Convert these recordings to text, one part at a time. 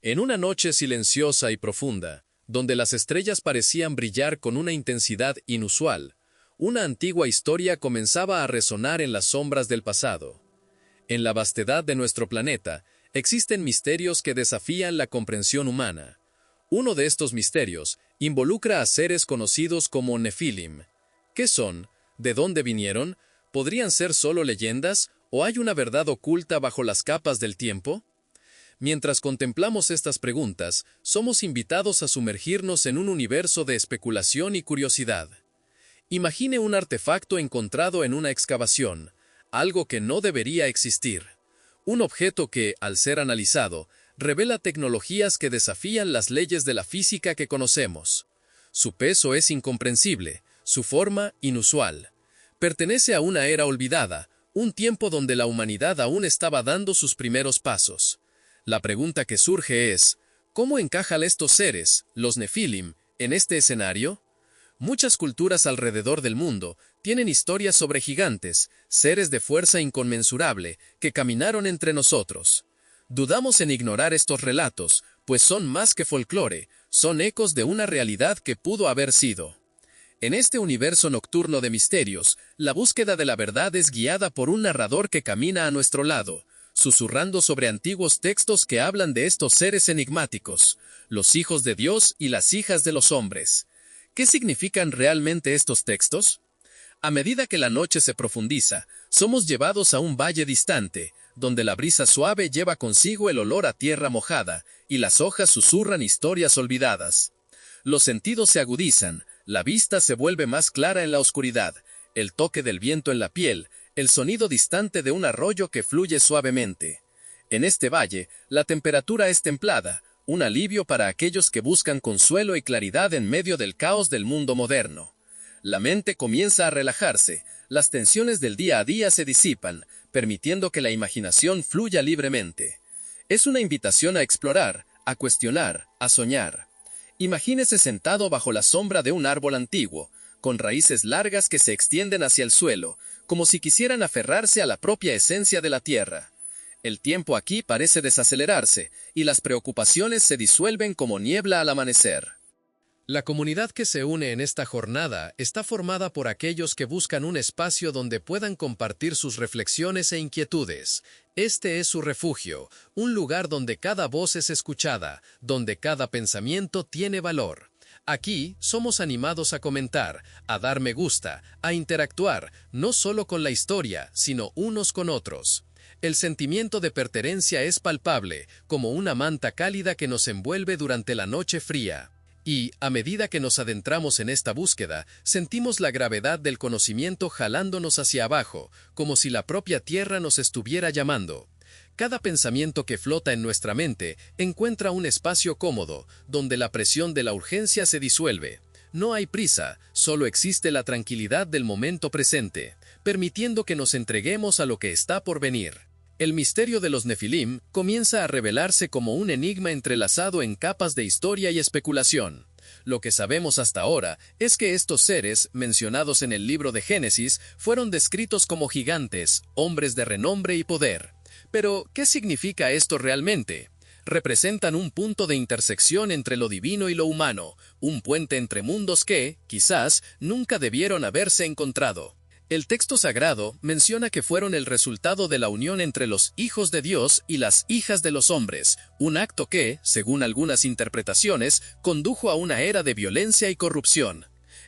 En una noche silenciosa y profunda, donde las estrellas parecían brillar con una intensidad inusual, una antigua historia comenzaba a resonar en las sombras del pasado. En la vastedad de nuestro planeta, existen misterios que desafían la comprensión humana. Uno de estos misterios involucra a seres conocidos como Nefilim. ¿Qué son? ¿De dónde vinieron? ¿Podrían ser solo leyendas o hay una verdad oculta bajo las capas del tiempo? Mientras contemplamos estas preguntas, somos invitados a sumergirnos en un universo de especulación y curiosidad. Imagine un artefacto encontrado en una excavación, algo que no debería existir. Un objeto que, al ser analizado, revela tecnologías que desafían las leyes de la física que conocemos. Su peso es incomprensible, su forma inusual. Pertenece a una era olvidada, un tiempo donde la humanidad aún estaba dando sus primeros pasos. La pregunta que surge es, ¿cómo encajan estos seres, los Nefilim, en este escenario? Muchas culturas alrededor del mundo tienen historias sobre gigantes, seres de fuerza inconmensurable, que caminaron entre nosotros. Dudamos en ignorar estos relatos, pues son más que folclore, son ecos de una realidad que pudo haber sido. En este universo nocturno de misterios, la búsqueda de la verdad es guiada por un narrador que camina a nuestro lado, susurrando sobre antiguos textos que hablan de estos seres enigmáticos, los hijos de Dios y las hijas de los hombres. ¿Qué significan realmente estos textos? A medida que la noche se profundiza, somos llevados a un valle distante, donde la brisa suave lleva consigo el olor a tierra mojada, y las hojas susurran historias olvidadas. Los sentidos se agudizan, la vista se vuelve más clara en la oscuridad, el toque del viento en la piel, el sonido distante de un arroyo que fluye suavemente. En este valle, la temperatura es templada, un alivio para aquellos que buscan consuelo y claridad en medio del caos del mundo moderno. La mente comienza a relajarse, las tensiones del día a día se disipan, permitiendo que la imaginación fluya libremente. Es una invitación a explorar, a cuestionar, a soñar. Imagínese sentado bajo la sombra de un árbol antiguo, con raíces largas que se extienden hacia el suelo, como si quisieran aferrarse a la propia esencia de la tierra. El tiempo aquí parece desacelerarse, y las preocupaciones se disuelven como niebla al amanecer. La comunidad que se une en esta jornada está formada por aquellos que buscan un espacio donde puedan compartir sus reflexiones e inquietudes. Este es su refugio, un lugar donde cada voz es escuchada, donde cada pensamiento tiene valor. Aquí somos animados a comentar, a dar me gusta, a interactuar, no solo con la historia, sino unos con otros. El sentimiento de pertenencia es palpable, como una manta cálida que nos envuelve durante la noche fría. Y, a medida que nos adentramos en esta búsqueda, sentimos la gravedad del conocimiento jalándonos hacia abajo, como si la propia tierra nos estuviera llamando. Cada pensamiento que flota en nuestra mente encuentra un espacio cómodo, donde la presión de la urgencia se disuelve. No hay prisa, solo existe la tranquilidad del momento presente, permitiendo que nos entreguemos a lo que está por venir. El misterio de los Nefilim comienza a revelarse como un enigma entrelazado en capas de historia y especulación. Lo que sabemos hasta ahora es que estos seres, mencionados en el libro de Génesis, fueron descritos como gigantes, hombres de renombre y poder. Pero, ¿qué significa esto realmente? Representan un punto de intersección entre lo divino y lo humano, un puente entre mundos que, quizás, nunca debieron haberse encontrado. El texto sagrado menciona que fueron el resultado de la unión entre los hijos de Dios y las hijas de los hombres, un acto que, según algunas interpretaciones, condujo a una era de violencia y corrupción.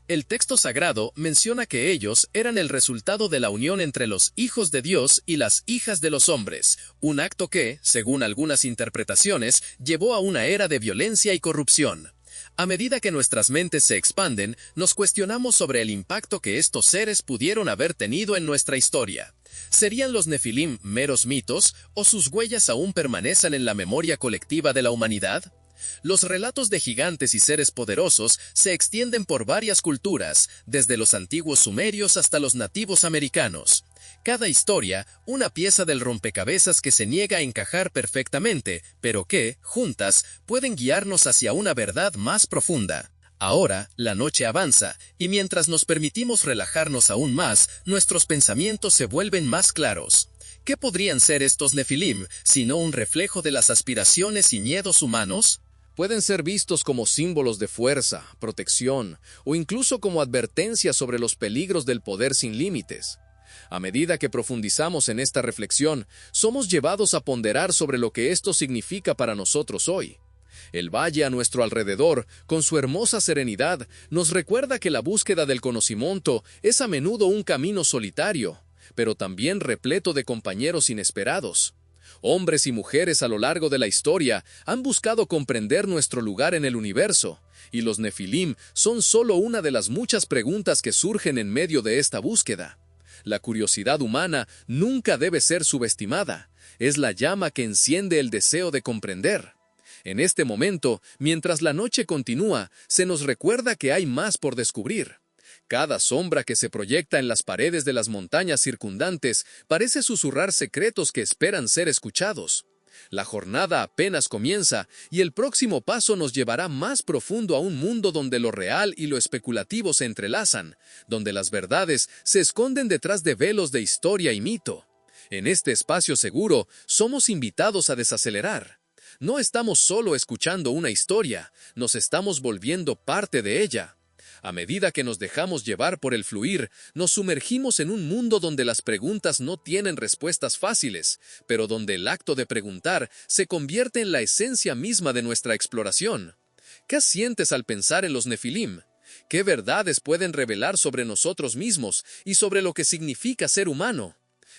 El texto sagrado menciona que ellos eran el resultado de la unión entre los hijos de Dios y las hijas de los hombres, un acto que, según algunas interpretaciones, llevó a una era de violencia y corrupción. A medida que nuestras mentes se expanden, nos cuestionamos sobre el impacto que estos seres pudieron haber tenido en nuestra historia. ¿Serían los Nefilim meros mitos, o sus huellas aún permanecen en la memoria colectiva de la humanidad? Los relatos de gigantes y seres poderosos se extienden por varias culturas, desde los antiguos sumerios hasta los nativos americanos. Cada historia, una pieza del rompecabezas que se niega a encajar perfectamente, pero que, juntas, pueden guiarnos hacia una verdad más profunda. Ahora, la noche avanza, y mientras nos permitimos relajarnos aún más, nuestros pensamientos se vuelven más claros. ¿Qué podrían ser estos Nefilim, sino un reflejo de las aspiraciones y miedos humanos? Pueden ser vistos como símbolos de fuerza, protección, o incluso como advertencias sobre los peligros del poder sin límites. A medida que profundizamos en esta reflexión, somos llevados a ponderar sobre lo que esto significa para nosotros hoy. El valle a nuestro alrededor, con su hermosa serenidad, nos recuerda que la búsqueda del conocimiento es a menudo un camino solitario, pero también repleto de compañeros inesperados. Hombres y mujeres a lo largo de la historia han buscado comprender nuestro lugar en el universo, y los Nefilim son solo una de las muchas preguntas que surgen en medio de esta búsqueda. La curiosidad humana nunca debe ser subestimada, es la llama que enciende el deseo de comprender. En este momento, mientras la noche continúa, se nos recuerda que hay más por descubrir. Cada sombra que se proyecta en las paredes de las montañas circundantes parece susurrar secretos que esperan ser escuchados. La jornada apenas comienza y el próximo paso nos llevará más profundo a un mundo donde lo real y lo especulativo se entrelazan, donde las verdades se esconden detrás de velos de historia y mito. En este espacio seguro, somos invitados a desacelerar. No estamos solo escuchando una historia, nos estamos volviendo parte de ella. A medida que nos dejamos llevar por el fluir, nos sumergimos en un mundo donde las preguntas no tienen respuestas fáciles, pero donde el acto de preguntar se convierte en la esencia misma de nuestra exploración. ¿Qué sientes al pensar en los Nefilim? ¿Qué verdades pueden revelar sobre nosotros mismos y sobre lo que significa ser humano?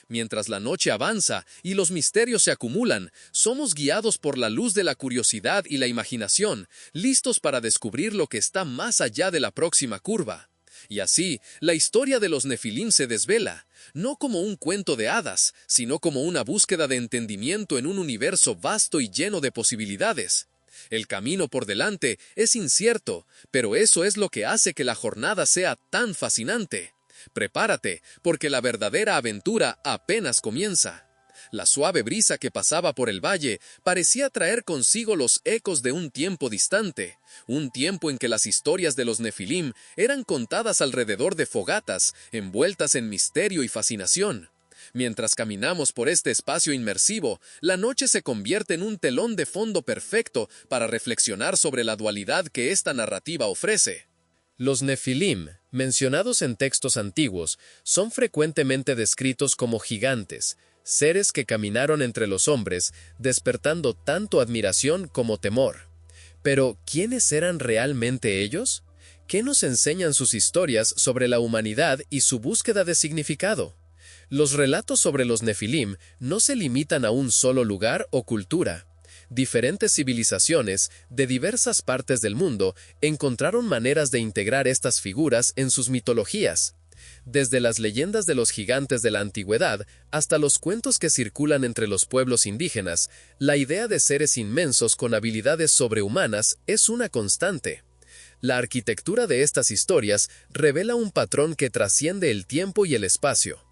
Mientras la noche avanza y los misterios se acumulan, somos guiados por la luz de la curiosidad y la imaginación, listos para descubrir lo que está más allá de la próxima curva. Y así, la historia de los Nefilim se desvela, no como un cuento de hadas, sino como una búsqueda de entendimiento en un universo vasto y lleno de posibilidades. El camino por delante es incierto, pero eso es lo que hace que la jornada sea tan fascinante. Prepárate, porque la verdadera aventura apenas comienza. La suave brisa que pasaba por el valle parecía traer consigo los ecos de un tiempo distante, un tiempo en que las historias de los Nefilim eran contadas alrededor de fogatas, envueltas en misterio y fascinación. Mientras caminamos por este espacio inmersivo, la noche se convierte en un telón de fondo perfecto para reflexionar sobre la dualidad que esta narrativa ofrece. Los Nefilim, mencionados en textos antiguos, son frecuentemente descritos como gigantes, seres que caminaron entre los hombres, despertando tanto admiración como temor. Pero, ¿quiénes eran realmente ellos? ¿Qué nos enseñan sus historias sobre la humanidad y su búsqueda de significado? Los relatos sobre los Nefilim no se limitan a un solo lugar o cultura. Diferentes civilizaciones de diversas partes del mundo encontraron maneras de integrar estas figuras en sus mitologías. Desde las leyendas de los gigantes de la antigüedad hasta los cuentos que circulan entre los pueblos indígenas, la idea de seres inmensos con habilidades sobrehumanas es una constante. La arquitectura de estas historias revela un patrón que trasciende el tiempo y el espacio.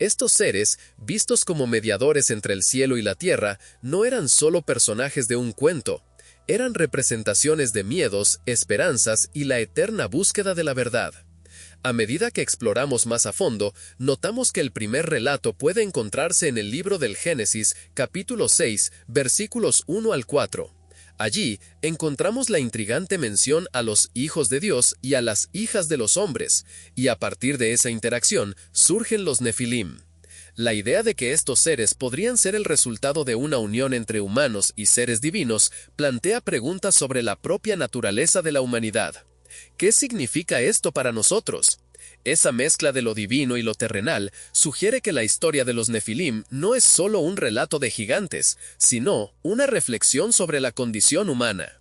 Estos seres, vistos como mediadores entre el cielo y la tierra, no eran solo personajes de un cuento, eran representaciones de miedos, esperanzas y la eterna búsqueda de la verdad. A medida que exploramos más a fondo, notamos que el primer relato puede encontrarse en el libro del Génesis, capítulo 6, versículos 1 al 4. Allí encontramos la intrigante mención a los hijos de Dios y a las hijas de los hombres, y a partir de esa interacción surgen los Nefilim. La idea de que estos seres podrían ser el resultado de una unión entre humanos y seres divinos plantea preguntas sobre la propia naturaleza de la humanidad. ¿Qué significa esto para nosotros? Esa mezcla de lo divino y lo terrenal sugiere que la historia de los Nefilim no es solo un relato de gigantes, sino una reflexión sobre la condición humana.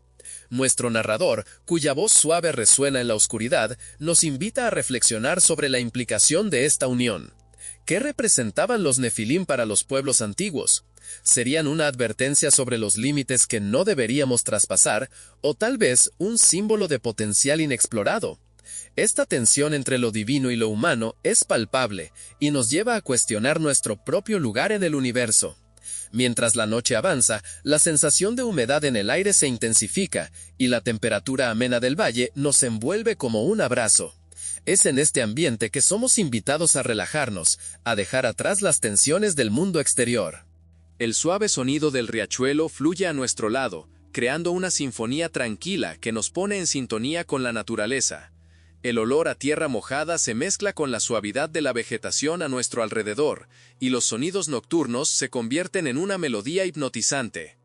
Nuestro narrador, cuya voz suave resuena en la oscuridad, nos invita a reflexionar sobre la implicación de esta unión. ¿Qué representaban los Nefilim para los pueblos antiguos? ¿Serían una advertencia sobre los límites que no deberíamos traspasar, o tal vez un símbolo de potencial inexplorado? Esta tensión entre lo divino y lo humano es palpable y nos lleva a cuestionar nuestro propio lugar en el universo. Mientras la noche avanza, la sensación de humedad en el aire se intensifica y la temperatura amena del valle nos envuelve como un abrazo. Es en este ambiente que somos invitados a relajarnos, a dejar atrás las tensiones del mundo exterior. El suave sonido del riachuelo fluye a nuestro lado, creando una sinfonía tranquila que nos pone en sintonía con la naturaleza. El olor a tierra mojada se mezcla con la suavidad de la vegetación a nuestro alrededor, y los sonidos nocturnos se convierten en una melodía hipnotizante.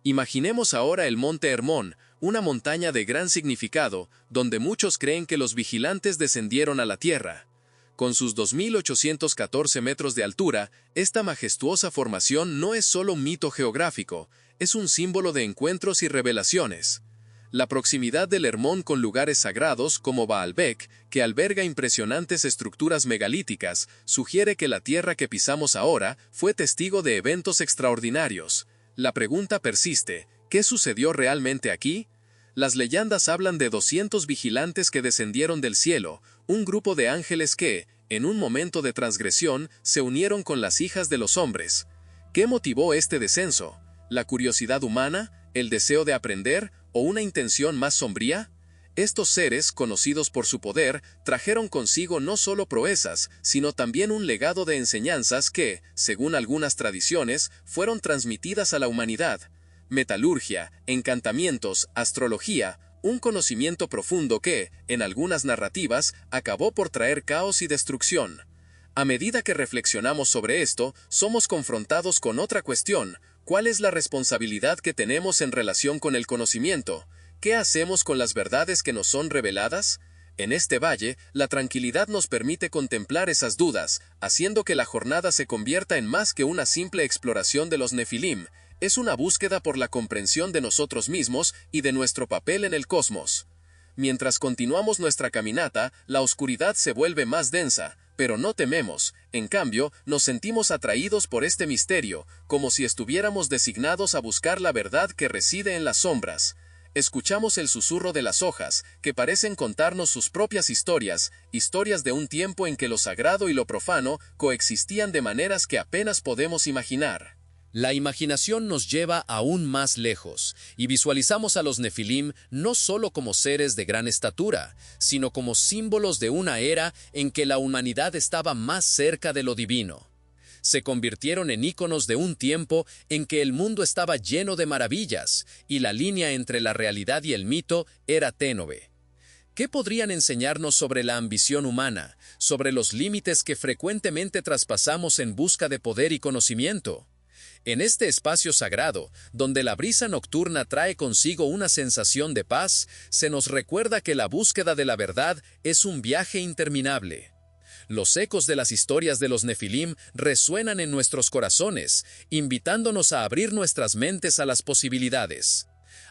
Imaginemos ahora el Monte Hermón, una montaña de gran significado, donde muchos creen que los vigilantes descendieron a la tierra. Con sus 2.814 metros de altura, esta majestuosa formación no es solo un mito geográfico, es un símbolo de encuentros y revelaciones. La proximidad del Hermón con lugares sagrados como Baalbek, que alberga impresionantes estructuras megalíticas, sugiere que la tierra que pisamos ahora fue testigo de eventos extraordinarios. La pregunta persiste, ¿qué sucedió realmente aquí? Las leyendas hablan de 200 vigilantes que descendieron del cielo, un grupo de ángeles que, en un momento de transgresión, se unieron con las hijas de los hombres. ¿Qué motivó este descenso? ¿La curiosidad humana? ¿El deseo de aprender? ¿O una intención más sombría? Estos seres, conocidos por su poder, trajeron consigo no solo proezas, sino también un legado de enseñanzas que, según algunas tradiciones, fueron transmitidas a la humanidad. Metalurgia, encantamientos, astrología, un conocimiento profundo que, en algunas narrativas, acabó por traer caos y destrucción. A medida que reflexionamos sobre esto, somos confrontados con otra cuestión: ¿cuál es la responsabilidad que tenemos en relación con el conocimiento? ¿Qué hacemos con las verdades que nos son reveladas? En este valle, la tranquilidad nos permite contemplar esas dudas, haciendo que la jornada se convierta en más que una simple exploración de los Nefilim. Es una búsqueda por la comprensión de nosotros mismos y de nuestro papel en el cosmos. Mientras continuamos nuestra caminata, la oscuridad se vuelve más densa, pero no tememos, en cambio, nos sentimos atraídos por este misterio, como si estuviéramos designados a buscar la verdad que reside en las sombras. Escuchamos el susurro de las hojas, que parecen contarnos sus propias historias, historias de un tiempo en que lo sagrado y lo profano coexistían de maneras que apenas podemos imaginar. La imaginación nos lleva aún más lejos, y visualizamos a los Nefilim no solo como seres de gran estatura, sino como símbolos de una era en que la humanidad estaba más cerca de lo divino. Se convirtieron en íconos de un tiempo en que el mundo estaba lleno de maravillas, y la línea entre la realidad y el mito era tenue. ¿Qué podrían enseñarnos sobre la ambición humana, sobre los límites que frecuentemente traspasamos en busca de poder y conocimiento? En este espacio sagrado, donde la brisa nocturna trae consigo una sensación de paz, se nos recuerda que la búsqueda de la verdad es un viaje interminable. Los ecos de las historias de los Nefilim resuenan en nuestros corazones, invitándonos a abrir nuestras mentes a las posibilidades.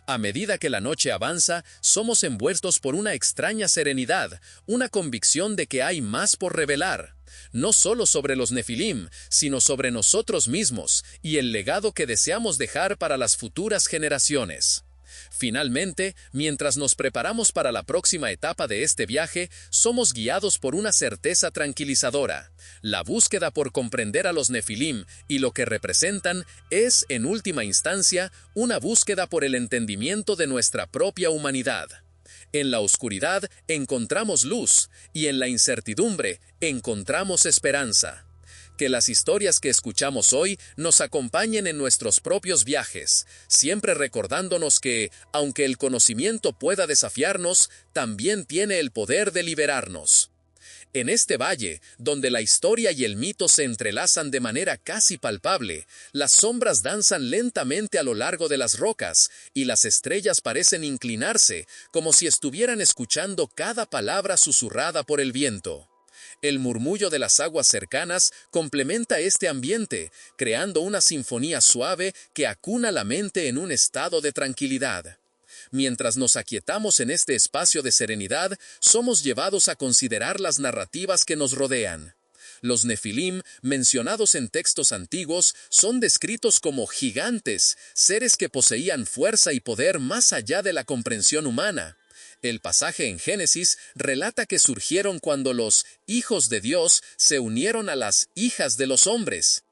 A medida que la noche avanza, somos envueltos por una extraña serenidad, una convicción de que hay más por revelar. No solo sobre los Nefilim, sino sobre nosotros mismos y el legado que deseamos dejar para las futuras generaciones. Finalmente, mientras nos preparamos para la próxima etapa de este viaje, somos guiados por una certeza tranquilizadora. La búsqueda por comprender a los Nefilim y lo que representan es, en última instancia, una búsqueda por el entendimiento de nuestra propia humanidad. En la oscuridad encontramos luz, y en la incertidumbre encontramos esperanza. Que las historias que escuchamos hoy nos acompañen en nuestros propios viajes, siempre recordándonos que, aunque el conocimiento pueda desafiarnos, también tiene el poder de liberarnos. En este valle, donde la historia y el mito se entrelazan de manera casi palpable, las sombras danzan lentamente a lo largo de las rocas, y las estrellas parecen inclinarse, como si estuvieran escuchando cada palabra susurrada por el viento. El murmullo de las aguas cercanas complementa este ambiente, creando una sinfonía suave que acuna la mente en un estado de tranquilidad. Mientras nos aquietamos en este espacio de serenidad, somos llevados a considerar las narrativas que nos rodean. Los Nefilim, mencionados en textos antiguos, son descritos como gigantes, seres que poseían fuerza y poder más allá de la comprensión humana. El pasaje en Génesis relata que surgieron cuando los hijos de Dios se unieron a las hijas de los hombres.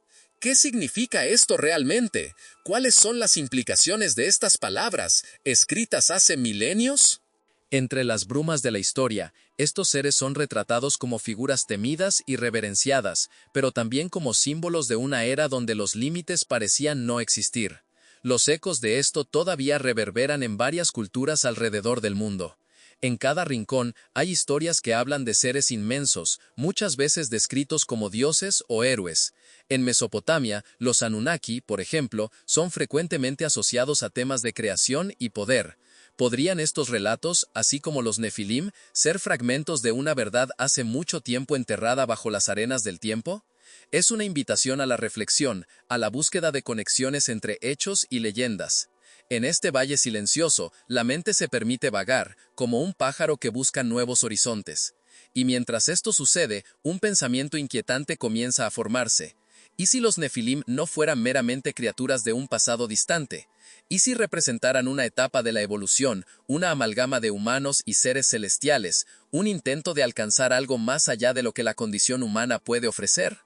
¿Qué significa esto realmente? ¿Cuáles son las implicaciones de estas palabras, escritas hace milenios? Entre las brumas de la historia, estos seres son retratados como figuras temidas y reverenciadas, pero también como símbolos de una era donde los límites parecían no existir. Los ecos de esto todavía reverberan en varias culturas alrededor del mundo. En cada rincón hay historias que hablan de seres inmensos, muchas veces descritos como dioses o héroes. En Mesopotamia, los Anunnaki, por ejemplo, son frecuentemente asociados a temas de creación y poder. ¿Podrían estos relatos, así como los Nefilim, ser fragmentos de una verdad hace mucho tiempo enterrada bajo las arenas del tiempo? Es una invitación a la reflexión, a la búsqueda de conexiones entre hechos y leyendas. En este valle silencioso, la mente se permite vagar, como un pájaro que busca nuevos horizontes. Y mientras esto sucede, un pensamiento inquietante comienza a formarse. ¿Y si los Nefilim no fueran meramente criaturas de un pasado distante? ¿Y si representaran una etapa de la evolución, una amalgama de humanos y seres celestiales, un intento de alcanzar algo más allá de lo que la condición humana puede ofrecer?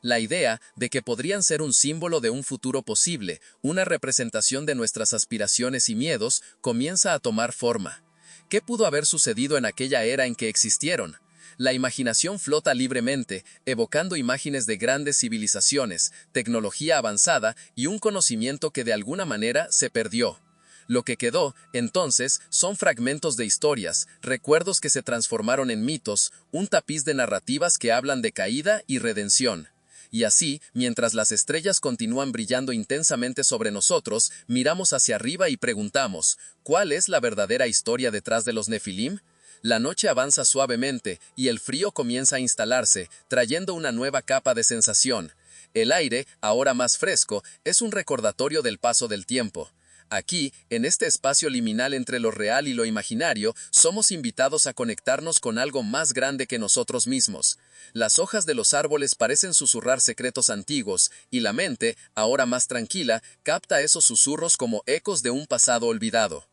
La idea de que podrían ser un símbolo de un futuro posible, una representación de nuestras aspiraciones y miedos, comienza a tomar forma. ¿Qué pudo haber sucedido en aquella era en que existieron? La imaginación flota libremente, evocando imágenes de grandes civilizaciones, tecnología avanzada y un conocimiento que de alguna manera se perdió. Lo que quedó, entonces, son fragmentos de historias, recuerdos que se transformaron en mitos, un tapiz de narrativas que hablan de caída y redención. Y así, mientras las estrellas continúan brillando intensamente sobre nosotros, miramos hacia arriba y preguntamos, ¿cuál es la verdadera historia detrás de los Nefilim? La noche avanza suavemente y el frío comienza a instalarse, trayendo una nueva capa de sensación. El aire, ahora más fresco, es un recordatorio del paso del tiempo. Aquí, en este espacio liminal entre lo real y lo imaginario, somos invitados a conectarnos con algo más grande que nosotros mismos. Las hojas de los árboles parecen susurrar secretos antiguos, y la mente, ahora más tranquila, capta esos susurros como ecos de un pasado olvidado.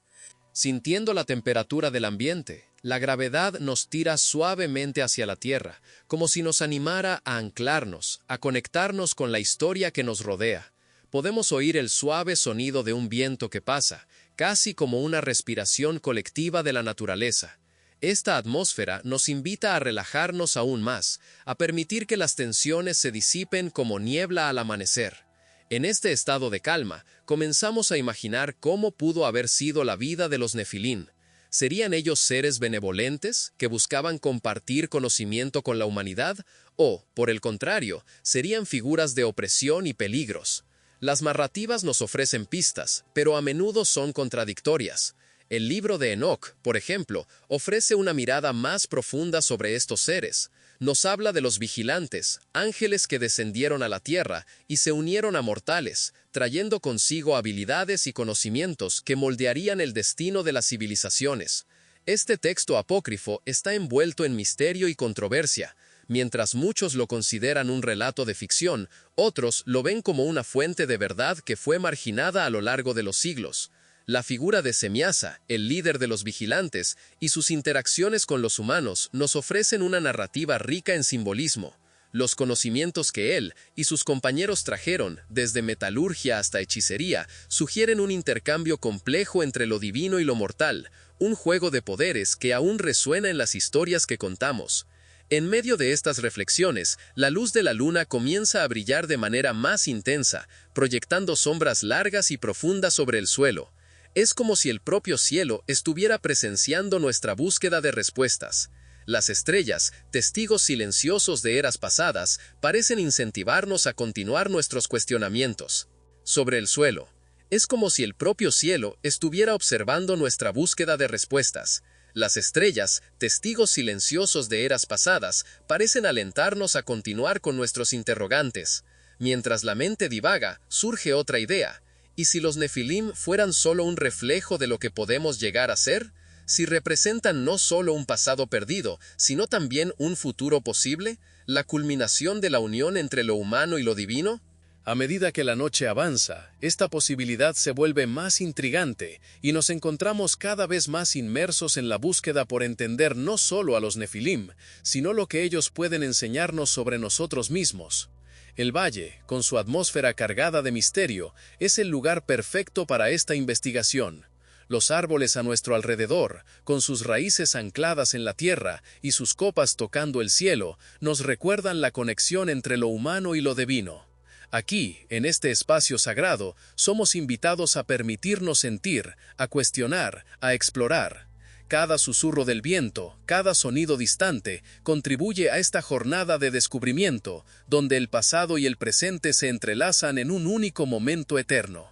Sintiendo la temperatura del ambiente, la gravedad nos tira suavemente hacia la Tierra, como si nos animara a anclarnos, a conectarnos con la historia que nos rodea. Podemos oír el suave sonido de un viento que pasa, casi como una respiración colectiva de la naturaleza. Esta atmósfera nos invita a relajarnos aún más, a permitir que las tensiones se disipen como niebla al amanecer. En este estado de calma, comenzamos a imaginar cómo pudo haber sido la vida de los Nefilim. ¿Serían ellos seres benevolentes, que buscaban compartir conocimiento con la humanidad? ¿O, por el contrario, serían figuras de opresión y peligros? Las narrativas nos ofrecen pistas, pero a menudo son contradictorias. El libro de Enoc, por ejemplo, ofrece una mirada más profunda sobre estos seres. Nos habla de los vigilantes, ángeles que descendieron a la tierra y se unieron a mortales, trayendo consigo habilidades y conocimientos que moldearían el destino de las civilizaciones. Este texto apócrifo está envuelto en misterio y controversia. Mientras muchos lo consideran un relato de ficción, otros lo ven como una fuente de verdad que fue marginada a lo largo de los siglos. La figura de Semiasa, el líder de los vigilantes, y sus interacciones con los humanos nos ofrecen una narrativa rica en simbolismo. Los conocimientos que él y sus compañeros trajeron, desde metalurgia hasta hechicería, sugieren un intercambio complejo entre lo divino y lo mortal, un juego de poderes que aún resuena en las historias que contamos. En medio de estas reflexiones, la luz de la luna comienza a brillar de manera más intensa, proyectando sombras largas y profundas sobre el suelo. Es como si el propio cielo estuviera presenciando nuestra búsqueda de respuestas. Las estrellas, testigos silenciosos de eras pasadas, parecen incentivarnos a continuar nuestros cuestionamientos. Sobre el suelo, es como si el propio cielo estuviera observando nuestra búsqueda de respuestas. Las estrellas, testigos silenciosos de eras pasadas, parecen alentarnos a continuar con nuestros interrogantes. Mientras la mente divaga, surge otra idea. ¿Y si los Nefilim fueran solo un reflejo de lo que podemos llegar a ser? ¿Si representan no solo un pasado perdido, sino también un futuro posible? ¿La culminación de la unión entre lo humano y lo divino? A medida que la noche avanza, esta posibilidad se vuelve más intrigante y nos encontramos cada vez más inmersos en la búsqueda por entender no solo a los Nefilim, sino lo que ellos pueden enseñarnos sobre nosotros mismos. El valle, con su atmósfera cargada de misterio, es el lugar perfecto para esta investigación. Los árboles a nuestro alrededor, con sus raíces ancladas en la tierra y sus copas tocando el cielo, nos recuerdan la conexión entre lo humano y lo divino. Aquí, en este espacio sagrado, somos invitados a permitirnos sentir, a cuestionar, a explorar. Cada susurro del viento, cada sonido distante, contribuye a esta jornada de descubrimiento, donde el pasado y el presente se entrelazan en un único momento eterno.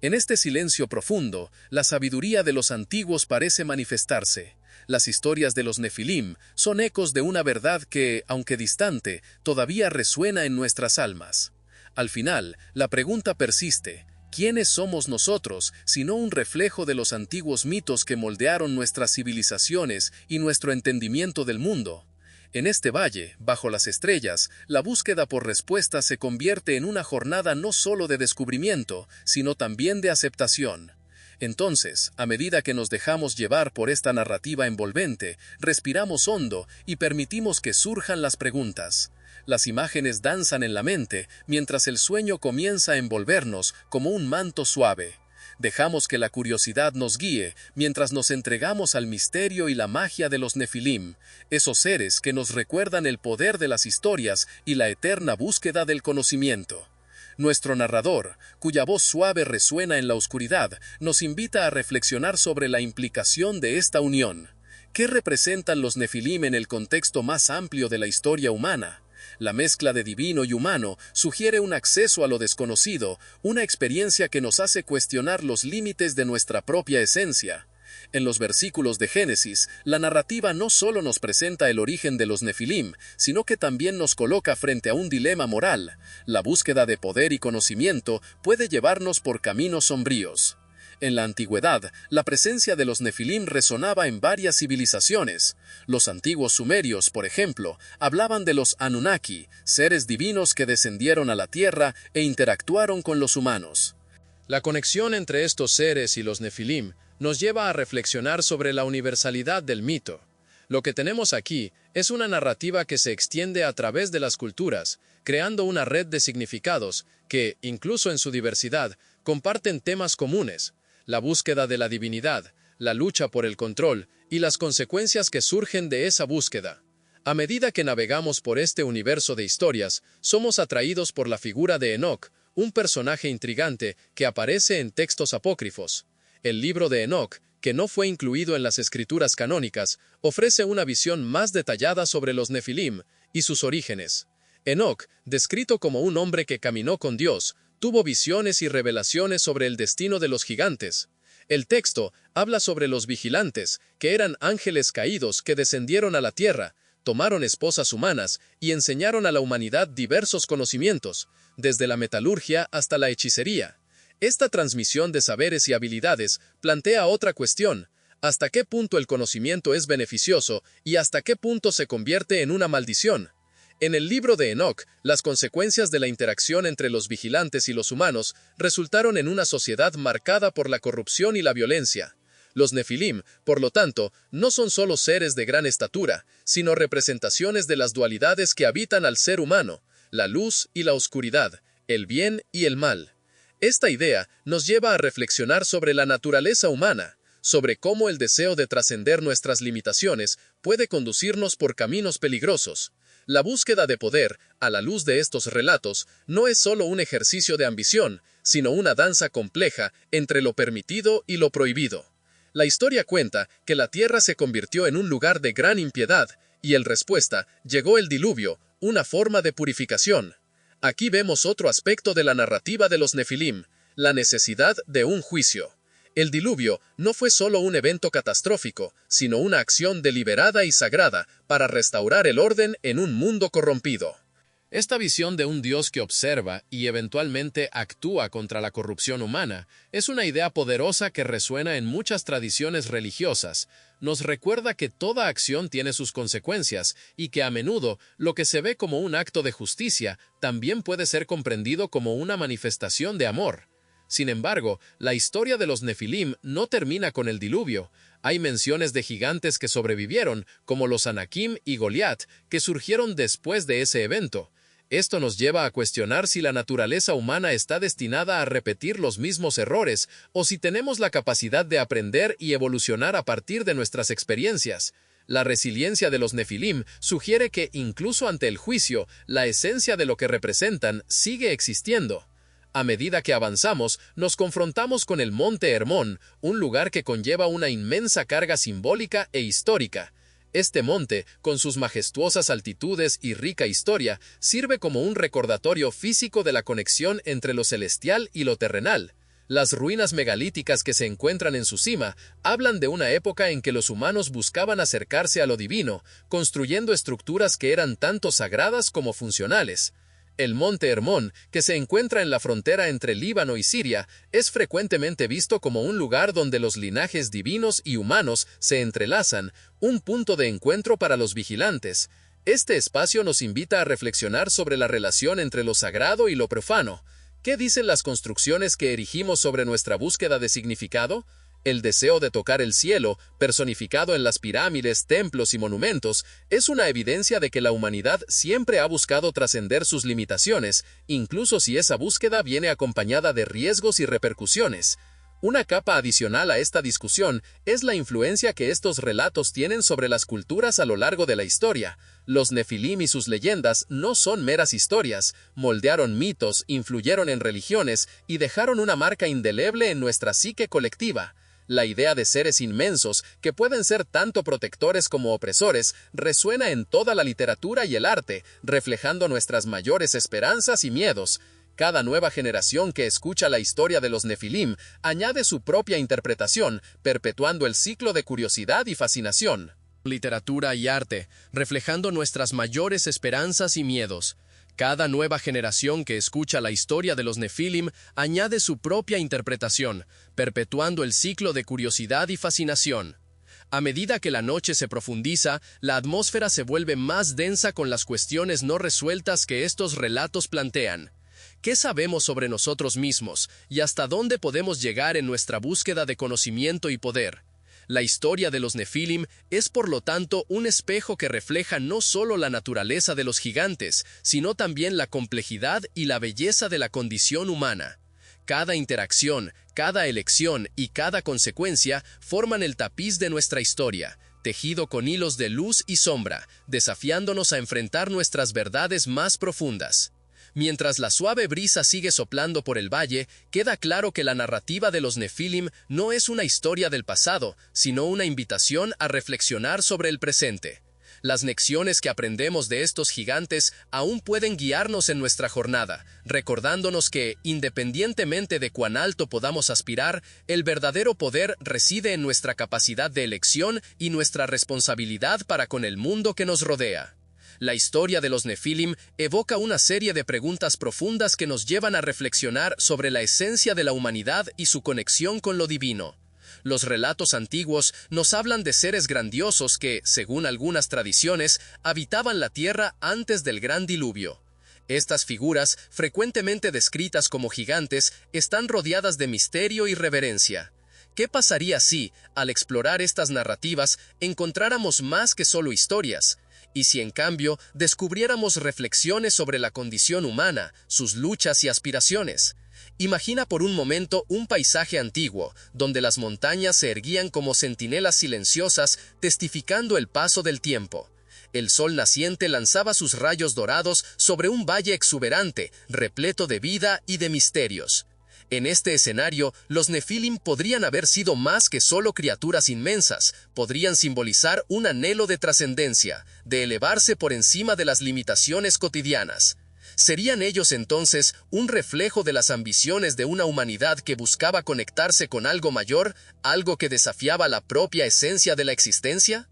En este silencio profundo, la sabiduría de los antiguos parece manifestarse. Las historias de los Nefilim son ecos de una verdad que, aunque distante, todavía resuena en nuestras almas. Al final, la pregunta persiste: ¿quiénes somos nosotros, sino un reflejo de los antiguos mitos que moldearon nuestras civilizaciones y nuestro entendimiento del mundo? En este valle, bajo las estrellas, la búsqueda por respuestas se convierte en una jornada no solo de descubrimiento, sino también de aceptación. Entonces, a medida que nos dejamos llevar por esta narrativa envolvente, respiramos hondo y permitimos que surjan las preguntas. Las imágenes danzan en la mente, mientras el sueño comienza a envolvernos como un manto suave. Dejamos que la curiosidad nos guíe, mientras nos entregamos al misterio y la magia de los Nefilim, esos seres que nos recuerdan el poder de las historias y la eterna búsqueda del conocimiento. Nuestro narrador, cuya voz suave resuena en la oscuridad, nos invita a reflexionar sobre la implicación de esta unión. ¿Qué representan los Nefilim en el contexto más amplio de la historia humana? La mezcla de divino y humano sugiere un acceso a lo desconocido, una experiencia que nos hace cuestionar los límites de nuestra propia esencia. En los versículos de Génesis, la narrativa no solo nos presenta el origen de los Nefilim, sino que también nos coloca frente a un dilema moral. La búsqueda de poder y conocimiento puede llevarnos por caminos sombríos. En la antigüedad, la presencia de los Nefilim resonaba en varias civilizaciones. Los antiguos sumerios, por ejemplo, hablaban de los Anunnaki, seres divinos que descendieron a la tierra e interactuaron con los humanos. La conexión entre estos seres y los Nefilim nos lleva a reflexionar sobre la universalidad del mito. Lo que tenemos aquí es una narrativa que se extiende a través de las culturas, creando una red de significados que, incluso en su diversidad, comparten temas comunes: la búsqueda de la divinidad, la lucha por el control y las consecuencias que surgen de esa búsqueda. A medida que navegamos por este universo de historias, somos atraídos por la figura de Enoc, un personaje intrigante que aparece en textos apócrifos. El libro de Enoc, que no fue incluido en las escrituras canónicas, ofrece una visión más detallada sobre los Nefilim y sus orígenes. Enoc, descrito como un hombre que caminó con Dios, tuvo visiones y revelaciones sobre el destino de los gigantes. El texto habla sobre los vigilantes, que eran ángeles caídos que descendieron a la tierra, tomaron esposas humanas y enseñaron a la humanidad diversos conocimientos, desde la metalurgia hasta la hechicería. Esta transmisión de saberes y habilidades plantea otra cuestión: ¿hasta qué punto el conocimiento es beneficioso y hasta qué punto se convierte en una maldición? En el libro de Enoc, las consecuencias de la interacción entre los vigilantes y los humanos resultaron en una sociedad marcada por la corrupción y la violencia. Los Nefilim, por lo tanto, no son solo seres de gran estatura, sino representaciones de las dualidades que habitan al ser humano: la luz y la oscuridad, el bien y el mal. Esta idea nos lleva a reflexionar sobre la naturaleza humana, sobre cómo el deseo de trascender nuestras limitaciones puede conducirnos por caminos peligrosos. La búsqueda de poder, a la luz de estos relatos, no es solo un ejercicio de ambición, sino una danza compleja entre lo permitido y lo prohibido. La historia cuenta que la tierra se convirtió en un lugar de gran impiedad, y en respuesta llegó el diluvio, una forma de purificación. Aquí vemos otro aspecto de la narrativa de los Nefilim: la necesidad de un juicio. El diluvio no fue solo un evento catastrófico, sino una acción deliberada y sagrada para restaurar el orden en un mundo corrompido. Esta visión de un Dios que observa y eventualmente actúa contra la corrupción humana es una idea poderosa que resuena en muchas tradiciones religiosas. Nos recuerda que toda acción tiene sus consecuencias y que a menudo lo que se ve como un acto de justicia también puede ser comprendido como una manifestación de amor. Sin embargo, la historia de los Nefilim no termina con el diluvio. Hay menciones de gigantes que sobrevivieron, como los Anakim y Goliat, que surgieron después de ese evento. Esto nos lleva a cuestionar si la naturaleza humana está destinada a repetir los mismos errores o si tenemos la capacidad de aprender y evolucionar a partir de nuestras experiencias. La resiliencia de los Nefilim sugiere que, incluso ante el juicio, la esencia de lo que representan sigue existiendo. A medida que avanzamos, nos confrontamos con el Monte Hermón, un lugar que conlleva una inmensa carga simbólica e histórica. Este monte, con sus majestuosas altitudes y rica historia, sirve como un recordatorio físico de la conexión entre lo celestial y lo terrenal. Las ruinas megalíticas que se encuentran en su cima hablan de una época en que los humanos buscaban acercarse a lo divino, construyendo estructuras que eran tanto sagradas como funcionales. El Monte Hermón, que se encuentra en la frontera entre Líbano y Siria, es frecuentemente visto como un lugar donde los linajes divinos y humanos se entrelazan, un punto de encuentro para los vigilantes. Este espacio nos invita a reflexionar sobre la relación entre lo sagrado y lo profano. ¿Qué dicen las construcciones que erigimos sobre nuestra búsqueda de significado? El deseo de tocar el cielo, personificado en las pirámides, templos y monumentos, es una evidencia de que la humanidad siempre ha buscado trascender sus limitaciones, incluso si esa búsqueda viene acompañada de riesgos y repercusiones. Una capa adicional a esta discusión es la influencia que estos relatos tienen sobre las culturas a lo largo de la historia. Los Nefilim y sus leyendas no son meras historias, moldearon mitos, influyeron en religiones y dejaron una marca indeleble en nuestra psique colectiva. La idea de seres inmensos, que pueden ser tanto protectores como opresores, resuena en toda la literatura y el arte, reflejando nuestras mayores esperanzas y miedos. Cada nueva generación que escucha la historia de los Nefilim añade su propia interpretación, perpetuando el ciclo de curiosidad y fascinación. Literatura y arte, reflejando nuestras mayores esperanzas y miedos. Cada nueva generación que escucha la historia de los Nefilim añade su propia interpretación, perpetuando el ciclo de curiosidad y fascinación. A medida que la noche se profundiza, la atmósfera se vuelve más densa con las cuestiones no resueltas que estos relatos plantean. ¿Qué sabemos sobre nosotros mismos y hasta dónde podemos llegar en nuestra búsqueda de conocimiento y poder? La historia de los Nefilim es por lo tanto un espejo que refleja no solo la naturaleza de los gigantes, sino también la complejidad y la belleza de la condición humana. Cada interacción, cada elección y cada consecuencia forman el tapiz de nuestra historia, tejido con hilos de luz y sombra, desafiándonos a enfrentar nuestras verdades más profundas. Mientras la suave brisa sigue soplando por el valle, queda claro que la narrativa de los Nefilim no es una historia del pasado, sino una invitación a reflexionar sobre el presente. Las lecciones que aprendemos de estos gigantes aún pueden guiarnos en nuestra jornada, recordándonos que, independientemente de cuán alto podamos aspirar, el verdadero poder reside en nuestra capacidad de elección y nuestra responsabilidad para con el mundo que nos rodea. La historia de los Nefilim evoca una serie de preguntas profundas que nos llevan a reflexionar sobre la esencia de la humanidad y su conexión con lo divino. Los relatos antiguos nos hablan de seres grandiosos que, según algunas tradiciones, habitaban la tierra antes del gran diluvio. Estas figuras, frecuentemente descritas como gigantes, están rodeadas de misterio y reverencia. ¿Qué pasaría si, al explorar estas narrativas, encontráramos más que solo historias? Y si en cambio descubriéramos reflexiones sobre la condición humana, sus luchas y aspiraciones. Imagina por un momento un paisaje antiguo, donde las montañas se erguían como centinelas silenciosas, testificando el paso del tiempo. El sol naciente lanzaba sus rayos dorados sobre un valle exuberante, repleto de vida y de misterios. En este escenario, los Nefilim podrían haber sido más que solo criaturas inmensas, podrían simbolizar un anhelo de trascendencia, de elevarse por encima de las limitaciones cotidianas. ¿Serían ellos entonces un reflejo de las ambiciones de una humanidad que buscaba conectarse con algo mayor, algo que desafiaba la propia esencia de la existencia?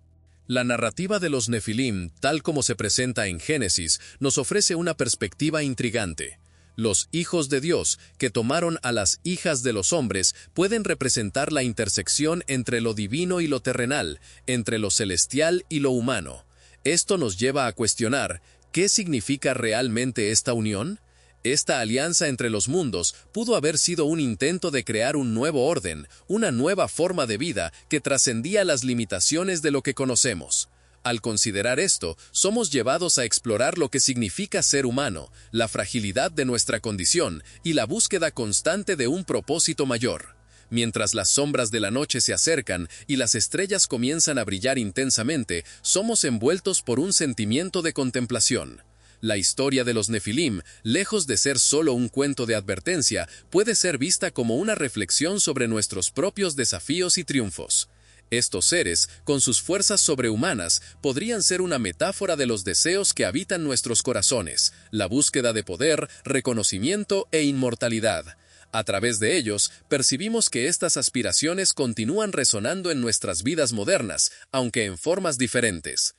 La narrativa de los Nefilim, tal como se presenta en Génesis, nos ofrece una perspectiva intrigante. Los hijos de Dios, que tomaron a las hijas de los hombres, pueden representar la intersección entre lo divino y lo terrenal, entre lo celestial y lo humano. Esto nos lleva a cuestionar, ¿qué significa realmente esta unión? Esta alianza entre los mundos pudo haber sido un intento de crear un nuevo orden, una nueva forma de vida que trascendía las limitaciones de lo que conocemos. Al considerar esto, somos llevados a explorar lo que significa ser humano, la fragilidad de nuestra condición y la búsqueda constante de un propósito mayor. Mientras las sombras de la noche se acercan y las estrellas comienzan a brillar intensamente, somos envueltos por un sentimiento de contemplación. La historia de los Nefilim, lejos de ser solo un cuento de advertencia, puede ser vista como una reflexión sobre nuestros propios desafíos y triunfos. Estos seres, con sus fuerzas sobrehumanas, podrían ser una metáfora de los deseos que habitan nuestros corazones, la búsqueda de poder, reconocimiento e inmortalidad. A través de ellos, percibimos que estas aspiraciones continúan resonando en nuestras vidas modernas, aunque en formas diferentes.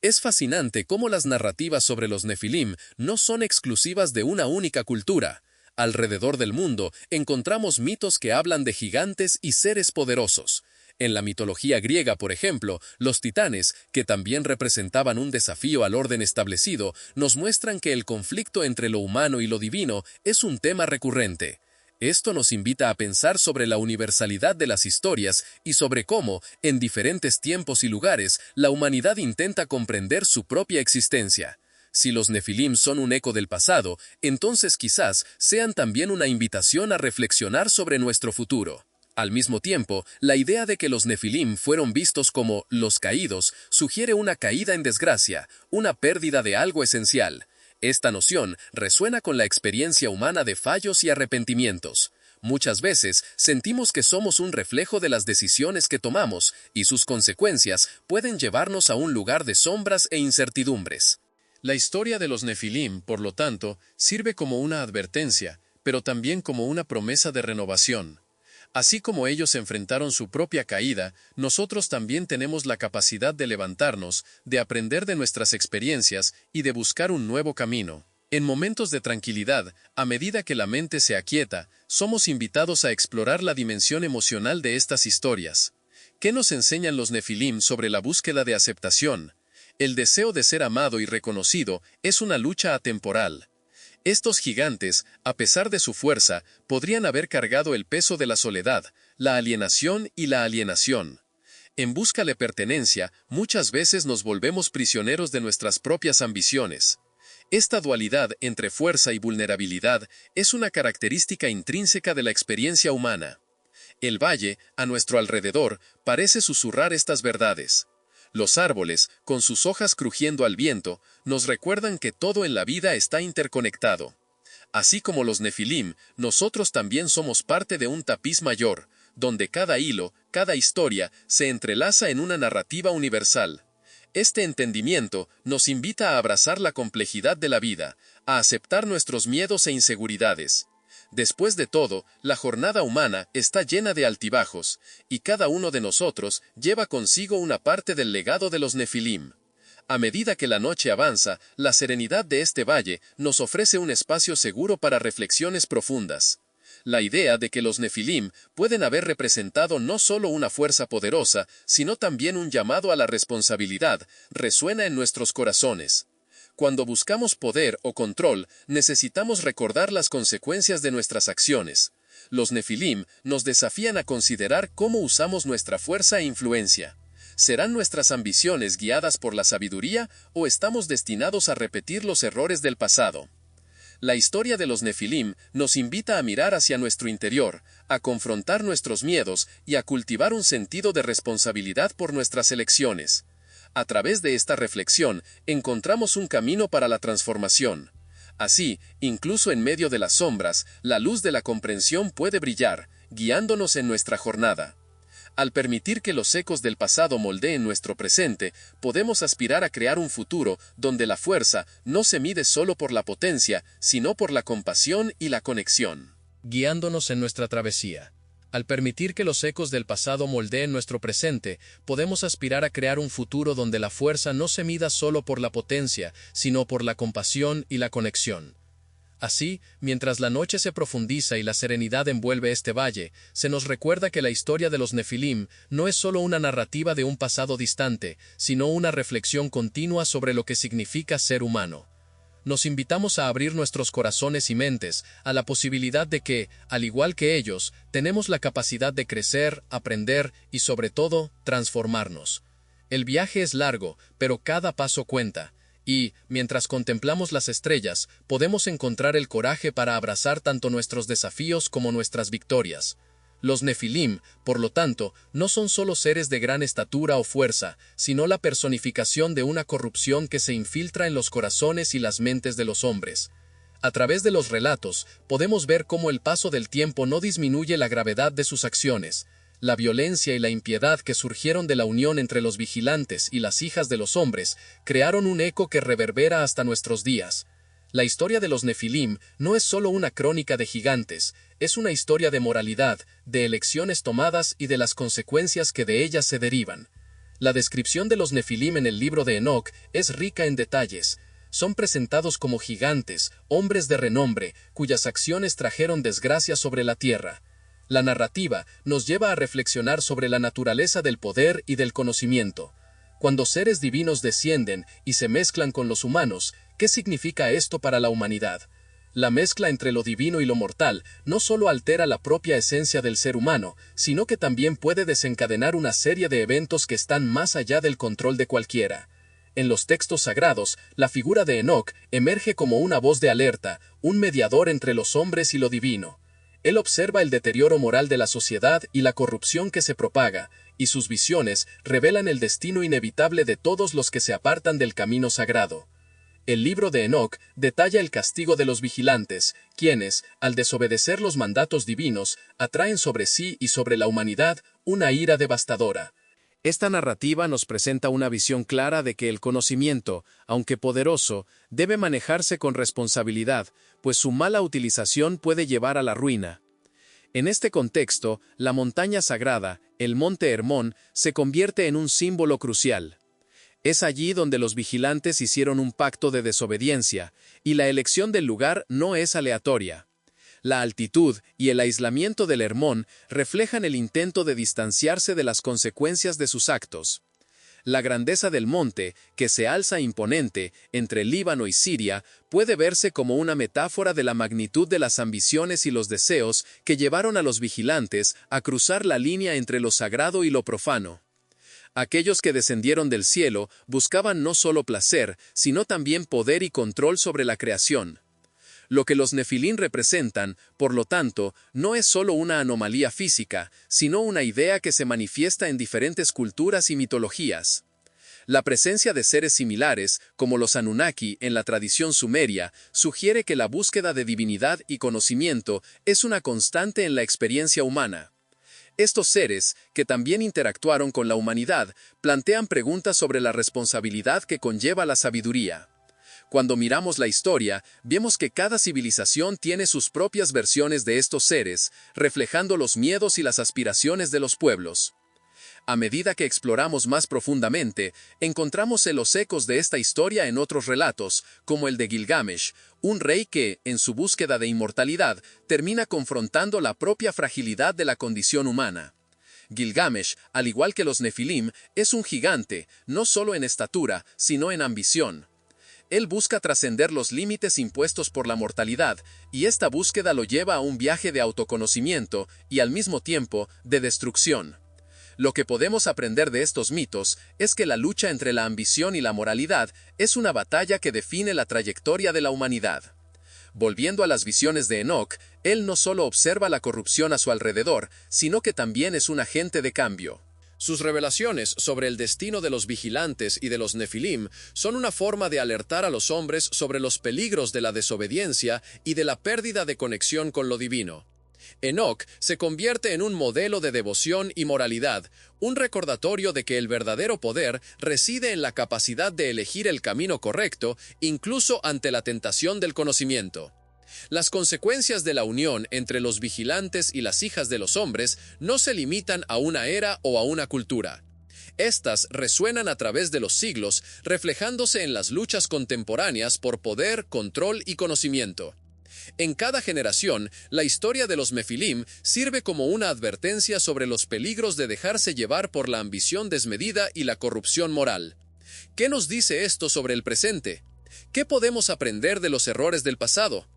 Es fascinante cómo las narrativas sobre los Nefilim no son exclusivas de una única cultura. Alrededor del mundo encontramos mitos que hablan de gigantes y seres poderosos. En la mitología griega, por ejemplo, los titanes, que también representaban un desafío al orden establecido, nos muestran que el conflicto entre lo humano y lo divino es un tema recurrente. Esto nos invita a pensar sobre la universalidad de las historias y sobre cómo, en diferentes tiempos y lugares, la humanidad intenta comprender su propia existencia. Si los Nefilim son un eco del pasado, entonces quizás sean también una invitación a reflexionar sobre nuestro futuro. Al mismo tiempo, la idea de que los Nefilim fueron vistos como los caídos sugiere una caída en desgracia, una pérdida de algo esencial. Esta noción resuena con la experiencia humana de fallos y arrepentimientos. Muchas veces sentimos que somos un reflejo de las decisiones que tomamos y sus consecuencias pueden llevarnos a un lugar de sombras e incertidumbres. La historia de los Nefilim, por lo tanto, sirve como una advertencia, pero también como una promesa de renovación. Así como ellos enfrentaron su propia caída, nosotros también tenemos la capacidad de levantarnos, de aprender de nuestras experiencias y de buscar un nuevo camino. En momentos de tranquilidad, a medida que la mente se aquieta, somos invitados a explorar la dimensión emocional de estas historias. ¿Qué nos enseñan los Nefilim sobre la búsqueda de aceptación? El deseo de ser amado y reconocido es una lucha atemporal. Estos gigantes, a pesar de su fuerza, podrían haber cargado el peso de la soledad, la alienación y la alienación. En busca de pertenencia, muchas veces nos volvemos prisioneros de nuestras propias ambiciones. Esta dualidad entre fuerza y vulnerabilidad es una característica intrínseca de la experiencia humana. El valle, a nuestro alrededor, parece susurrar estas verdades. Los árboles, con sus hojas crujiendo al viento, nos recuerdan que todo en la vida está interconectado. Así como los Nefilim, nosotros también somos parte de un tapiz mayor, donde cada hilo, cada historia, se entrelaza en una narrativa universal. Este entendimiento nos invita a abrazar la complejidad de la vida, a aceptar nuestros miedos e inseguridades. Después de todo, la jornada humana está llena de altibajos, y cada uno de nosotros lleva consigo una parte del legado de los Nefilim. A medida que la noche avanza, la serenidad de este valle nos ofrece un espacio seguro para reflexiones profundas. La idea de que los Nefilim pueden haber representado no solo una fuerza poderosa, sino también un llamado a la responsabilidad, resuena en nuestros corazones. Cuando buscamos poder o control, necesitamos recordar las consecuencias de nuestras acciones. Los Nefilim nos desafían a considerar cómo usamos nuestra fuerza e influencia. ¿Serán nuestras ambiciones guiadas por la sabiduría o estamos destinados a repetir los errores del pasado? La historia de los Nefilim nos invita a mirar hacia nuestro interior, a confrontar nuestros miedos y a cultivar un sentido de responsabilidad por nuestras elecciones. A través de esta reflexión, encontramos un camino para la transformación. Así, incluso en medio de las sombras, la luz de la comprensión puede brillar, guiándonos en nuestra jornada. Al permitir que los ecos del pasado moldeen nuestro presente, podemos aspirar a crear un futuro donde la fuerza no se mide solo por la potencia, sino por la compasión y la conexión. Guiándonos en nuestra travesía. Al permitir que los ecos del pasado moldeen nuestro presente, podemos aspirar a crear un futuro donde la fuerza no se mida solo por la potencia, sino por la compasión y la conexión. Así, mientras la noche se profundiza y la serenidad envuelve este valle, se nos recuerda que la historia de los Nefilim no es solo una narrativa de un pasado distante, sino una reflexión continua sobre lo que significa ser humano. Nos invitamos a abrir nuestros corazones y mentes a la posibilidad de que, al igual que ellos, tenemos la capacidad de crecer, aprender y, sobre todo, transformarnos. El viaje es largo, pero cada paso cuenta. Y, mientras contemplamos las estrellas, podemos encontrar el coraje para abrazar tanto nuestros desafíos como nuestras victorias. Los Nefilim, por lo tanto, no son solo seres de gran estatura o fuerza, sino la personificación de una corrupción que se infiltra en los corazones y las mentes de los hombres. A través de los relatos, podemos ver cómo el paso del tiempo no disminuye la gravedad de sus acciones. La violencia y la impiedad que surgieron de la unión entre los vigilantes y las hijas de los hombres crearon un eco que reverbera hasta nuestros días. La historia de los Nefilim no es solo una crónica de gigantes, es una historia de moralidad, de elecciones tomadas y de las consecuencias que de ellas se derivan. La descripción de los Nefilim en el libro de Enoc es rica en detalles. Son presentados como gigantes, hombres de renombre, cuyas acciones trajeron desgracia sobre la tierra. La narrativa nos lleva a reflexionar sobre la naturaleza del poder y del conocimiento. Cuando seres divinos descienden y se mezclan con los humanos, ¿qué significa esto para la humanidad? La mezcla entre lo divino y lo mortal no solo altera la propia esencia del ser humano, sino que también puede desencadenar una serie de eventos que están más allá del control de cualquiera. En los textos sagrados, la figura de Enoc emerge como una voz de alerta, un mediador entre los hombres y lo divino. Él observa el deterioro moral de la sociedad y la corrupción que se propaga, y sus visiones revelan el destino inevitable de todos los que se apartan del camino sagrado. El libro de Enoc detalla el castigo de los vigilantes, quienes, al desobedecer los mandatos divinos, atraen sobre sí y sobre la humanidad una ira devastadora. Esta narrativa nos presenta una visión clara de que el conocimiento, aunque poderoso, debe manejarse con responsabilidad, pues su mala utilización puede llevar a la ruina. En este contexto, la montaña sagrada, el monte Hermón, se convierte en un símbolo crucial. Es allí donde los vigilantes hicieron un pacto de desobediencia, y la elección del lugar no es aleatoria. La altitud y el aislamiento del Hermón reflejan el intento de distanciarse de las consecuencias de sus actos. La grandeza del monte, que se alza imponente entre Líbano y Siria, puede verse como una metáfora de la magnitud de las ambiciones y los deseos que llevaron a los vigilantes a cruzar la línea entre lo sagrado y lo profano. Aquellos que descendieron del cielo buscaban no solo placer, sino también poder y control sobre la creación. Lo que los Nefilim representan, por lo tanto, no es solo una anomalía física, sino una idea que se manifiesta en diferentes culturas y mitologías. La presencia de seres similares, como los Anunnaki en la tradición sumeria, sugiere que la búsqueda de divinidad y conocimiento es una constante en la experiencia humana. Estos seres, que también interactuaron con la humanidad, plantean preguntas sobre la responsabilidad que conlleva la sabiduría. Cuando miramos la historia, vemos que cada civilización tiene sus propias versiones de estos seres, reflejando los miedos y las aspiraciones de los pueblos. A medida que exploramos más profundamente, encontramos los ecos de esta historia en otros relatos, como el de Gilgamesh, un rey que, en su búsqueda de inmortalidad, termina confrontando la propia fragilidad de la condición humana. Gilgamesh, al igual que los Nefilim, es un gigante, no solo en estatura, sino en ambición. Él busca trascender los límites impuestos por la mortalidad, y esta búsqueda lo lleva a un viaje de autoconocimiento y, al mismo tiempo, de destrucción. Lo que podemos aprender de estos mitos es que la lucha entre la ambición y la moralidad es una batalla que define la trayectoria de la humanidad. Volviendo a las visiones de Enoc, él no solo observa la corrupción a su alrededor, sino que también es un agente de cambio. Sus revelaciones sobre el destino de los vigilantes y de los Nefilim son una forma de alertar a los hombres sobre los peligros de la desobediencia y de la pérdida de conexión con lo divino. Enoc se convierte en un modelo de devoción y moralidad, un recordatorio de que el verdadero poder reside en la capacidad de elegir el camino correcto, incluso ante la tentación del conocimiento. Las consecuencias de la unión entre los vigilantes y las hijas de los hombres no se limitan a una era o a una cultura. Estas resuenan a través de los siglos, reflejándose en las luchas contemporáneas por poder, control y conocimiento. En cada generación, la historia de los Nefilim sirve como una advertencia sobre los peligros de dejarse llevar por la ambición desmedida y la corrupción moral. ¿Qué nos dice esto sobre el presente? ¿Qué podemos aprender de los errores del pasado?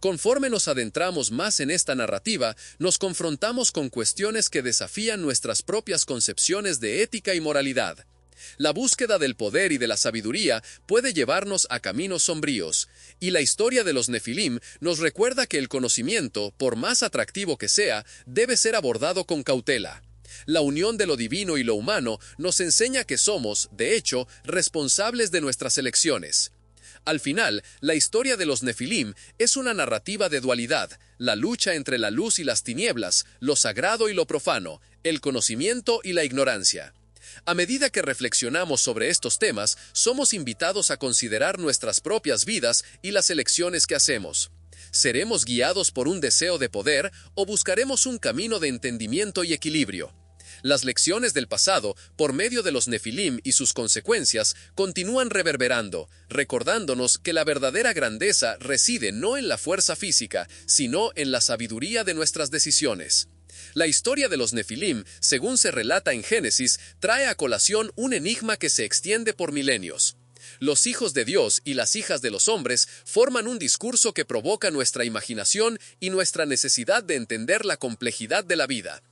Conforme nos adentramos más en esta narrativa, nos confrontamos con cuestiones que desafían nuestras propias concepciones de ética y moralidad. La búsqueda del poder y de la sabiduría puede llevarnos a caminos sombríos, y la historia de los Nefilim nos recuerda que el conocimiento, por más atractivo que sea, debe ser abordado con cautela. La unión de lo divino y lo humano nos enseña que somos, de hecho, responsables de nuestras elecciones. Al final, la historia de los Nefilim es una narrativa de dualidad, la lucha entre la luz y las tinieblas, lo sagrado y lo profano, el conocimiento y la ignorancia. A medida que reflexionamos sobre estos temas, somos invitados a considerar nuestras propias vidas y las elecciones que hacemos. ¿Seremos guiados por un deseo de poder o buscaremos un camino de entendimiento y equilibrio? Las lecciones del pasado, por medio de los Nefilim y sus consecuencias, continúan reverberando, recordándonos que la verdadera grandeza reside no en la fuerza física, sino en la sabiduría de nuestras decisiones. La historia de los Nefilim, según se relata en Génesis, trae a colación un enigma que se extiende por milenios. Los hijos de Dios y las hijas de los hombres forman un discurso que provoca nuestra imaginación y nuestra necesidad de entender la complejidad de la vida.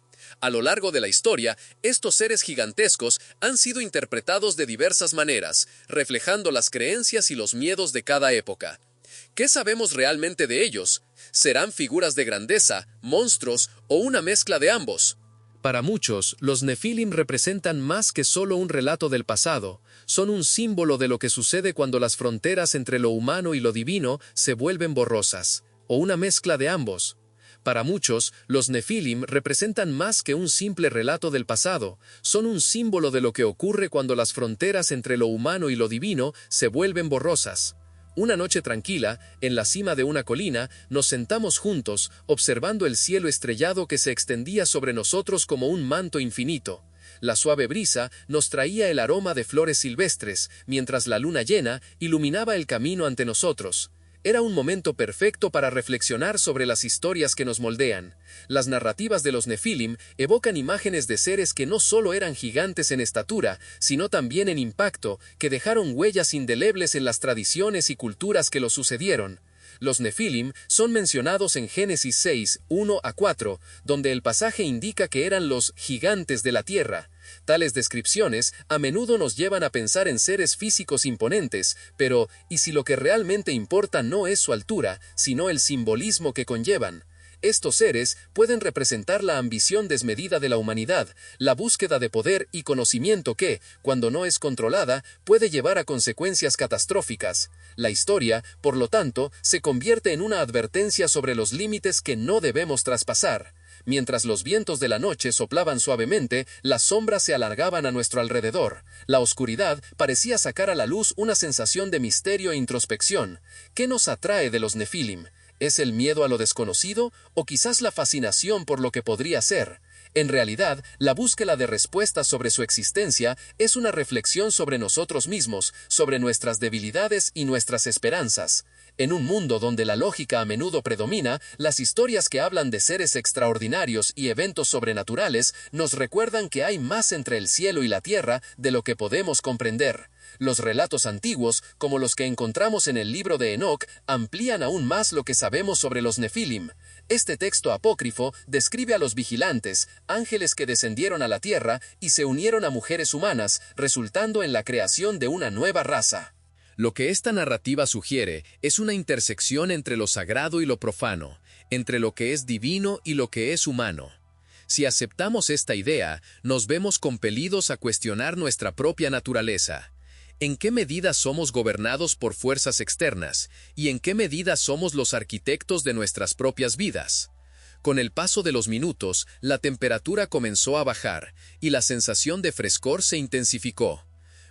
A lo largo de la historia, estos seres gigantescos han sido interpretados de diversas maneras, reflejando las creencias y los miedos de cada época. ¿Qué sabemos realmente de ellos? ¿Serán figuras de grandeza, monstruos o una mezcla de ambos? Para muchos, los Nefilim representan más que solo un relato del pasado, son un símbolo de lo que sucede cuando las fronteras entre lo humano y lo divino se vuelven borrosas, o una mezcla de ambos. Para muchos, los Nefilim representan más que un simple relato del pasado, son un símbolo de lo que ocurre cuando las fronteras entre lo humano y lo divino se vuelven borrosas. Una noche tranquila, en la cima de una colina, nos sentamos juntos, observando el cielo estrellado que se extendía sobre nosotros como un manto infinito. La suave brisa nos traía el aroma de flores silvestres, mientras la luna llena iluminaba el camino ante nosotros. Era un momento perfecto para reflexionar sobre las historias que nos moldean. Las narrativas de los Nefilim evocan imágenes de seres que no solo eran gigantes en estatura, sino también en impacto, que dejaron huellas indelebles en las tradiciones y culturas que los sucedieron. Los Nefilim son mencionados en Génesis 6, 1-4, donde el pasaje indica que eran los gigantes de la tierra. Tales descripciones a menudo nos llevan a pensar en seres físicos imponentes, pero ¿y si lo que realmente importa no es su altura, sino el simbolismo que conllevan? Estos seres pueden representar la ambición desmedida de la humanidad, la búsqueda de poder y conocimiento que, cuando no es controlada, puede llevar a consecuencias catastróficas. La historia, por lo tanto, se convierte en una advertencia sobre los límites que no debemos traspasar. Mientras los vientos de la noche soplaban suavemente, las sombras se alargaban a nuestro alrededor. La oscuridad parecía sacar a la luz una sensación de misterio e introspección. ¿Qué nos atrae de los Nefilim? ¿Es el miedo a lo desconocido o quizás la fascinación por lo que podría ser? En realidad, la búsqueda de respuestas sobre su existencia es una reflexión sobre nosotros mismos, sobre nuestras debilidades y nuestras esperanzas. En un mundo donde la lógica a menudo predomina, las historias que hablan de seres extraordinarios y eventos sobrenaturales nos recuerdan que hay más entre el cielo y la tierra de lo que podemos comprender. Los relatos antiguos, como los que encontramos en el libro de Enoc, amplían aún más lo que sabemos sobre los Nefilim. Este texto apócrifo describe a los vigilantes, ángeles que descendieron a la tierra y se unieron a mujeres humanas, resultando en la creación de una nueva raza. Lo que esta narrativa sugiere es una intersección entre lo sagrado y lo profano, entre lo que es divino y lo que es humano. Si aceptamos esta idea, nos vemos compelidos a cuestionar nuestra propia naturaleza. ¿En qué medida somos gobernados por fuerzas externas y en qué medida somos los arquitectos de nuestras propias vidas? Con el paso de los minutos, la temperatura comenzó a bajar y la sensación de frescor se intensificó.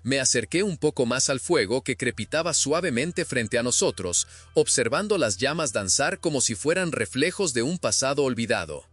Me acerqué un poco más al fuego que crepitaba suavemente frente a nosotros, observando las llamas danzar como si fueran reflejos de un pasado olvidado.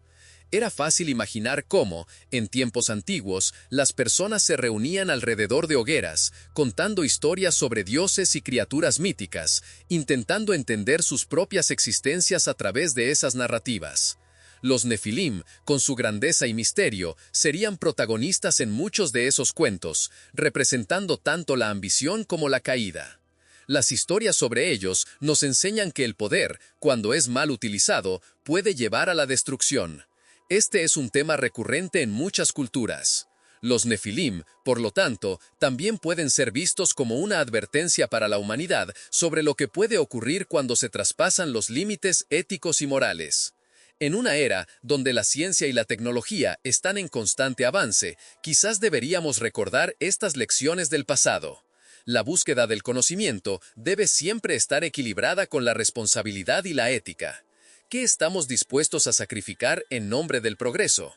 Era fácil imaginar cómo, en tiempos antiguos, las personas se reunían alrededor de hogueras, contando historias sobre dioses y criaturas míticas, intentando entender sus propias existencias a través de esas narrativas. Los Nefilim, con su grandeza y misterio, serían protagonistas en muchos de esos cuentos, representando tanto la ambición como la caída. Las historias sobre ellos nos enseñan que el poder, cuando es mal utilizado, puede llevar a la destrucción. Este es un tema recurrente en muchas culturas. Los Nefilim, por lo tanto, también pueden ser vistos como una advertencia para la humanidad sobre lo que puede ocurrir cuando se traspasan los límites éticos y morales. En una era donde la ciencia y la tecnología están en constante avance, quizás deberíamos recordar estas lecciones del pasado. La búsqueda del conocimiento debe siempre estar equilibrada con la responsabilidad y la ética. ¿Qué estamos dispuestos a sacrificar en nombre del progreso?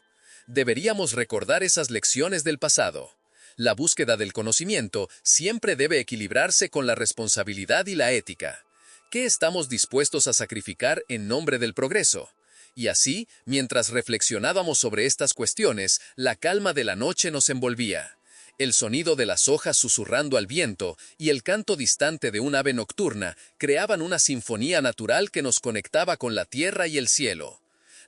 Deberíamos recordar esas lecciones del pasado. La búsqueda del conocimiento siempre debe equilibrarse con la responsabilidad y la ética. ¿Qué estamos dispuestos a sacrificar en nombre del progreso? Y así, mientras reflexionábamos sobre estas cuestiones, la calma de la noche nos envolvía. El sonido de las hojas susurrando al viento y el canto distante de un ave nocturna creaban una sinfonía natural que nos conectaba con la tierra y el cielo.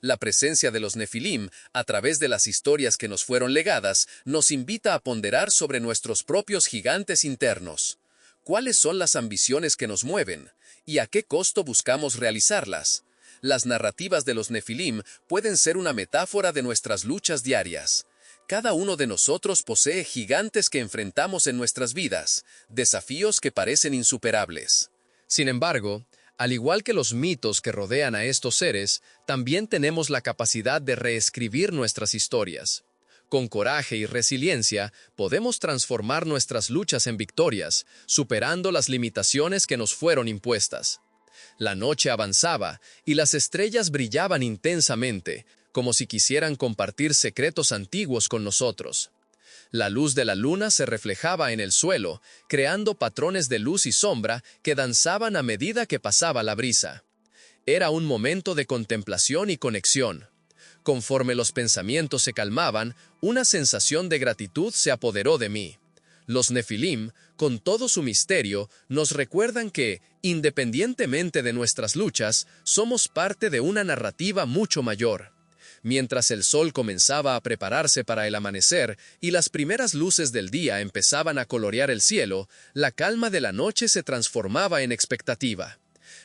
La presencia de los Nefilim, a través de las historias que nos fueron legadas, nos invita a ponderar sobre nuestros propios gigantes internos. ¿Cuáles son las ambiciones que nos mueven? ¿Y a qué costo buscamos realizarlas? Las narrativas de los Nefilim pueden ser una metáfora de nuestras luchas diarias. Cada uno de nosotros posee gigantes que enfrentamos en nuestras vidas, desafíos que parecen insuperables. Sin embargo, al igual que los mitos que rodean a estos seres, también tenemos la capacidad de reescribir nuestras historias. Con coraje y resiliencia, podemos transformar nuestras luchas en victorias, superando las limitaciones que nos fueron impuestas. La noche avanzaba y las estrellas brillaban intensamente, como si quisieran compartir secretos antiguos con nosotros. La luz de la luna se reflejaba en el suelo, creando patrones de luz y sombra que danzaban a medida que pasaba la brisa. Era un momento de contemplación y conexión. Conforme los pensamientos se calmaban, una sensación de gratitud se apoderó de mí. Los Nefilim, con todo su misterio, nos recuerdan que, independientemente de nuestras luchas, somos parte de una narrativa mucho mayor. Mientras el sol comenzaba a prepararse para el amanecer y las primeras luces del día empezaban a colorear el cielo, la calma de la noche se transformaba en expectativa.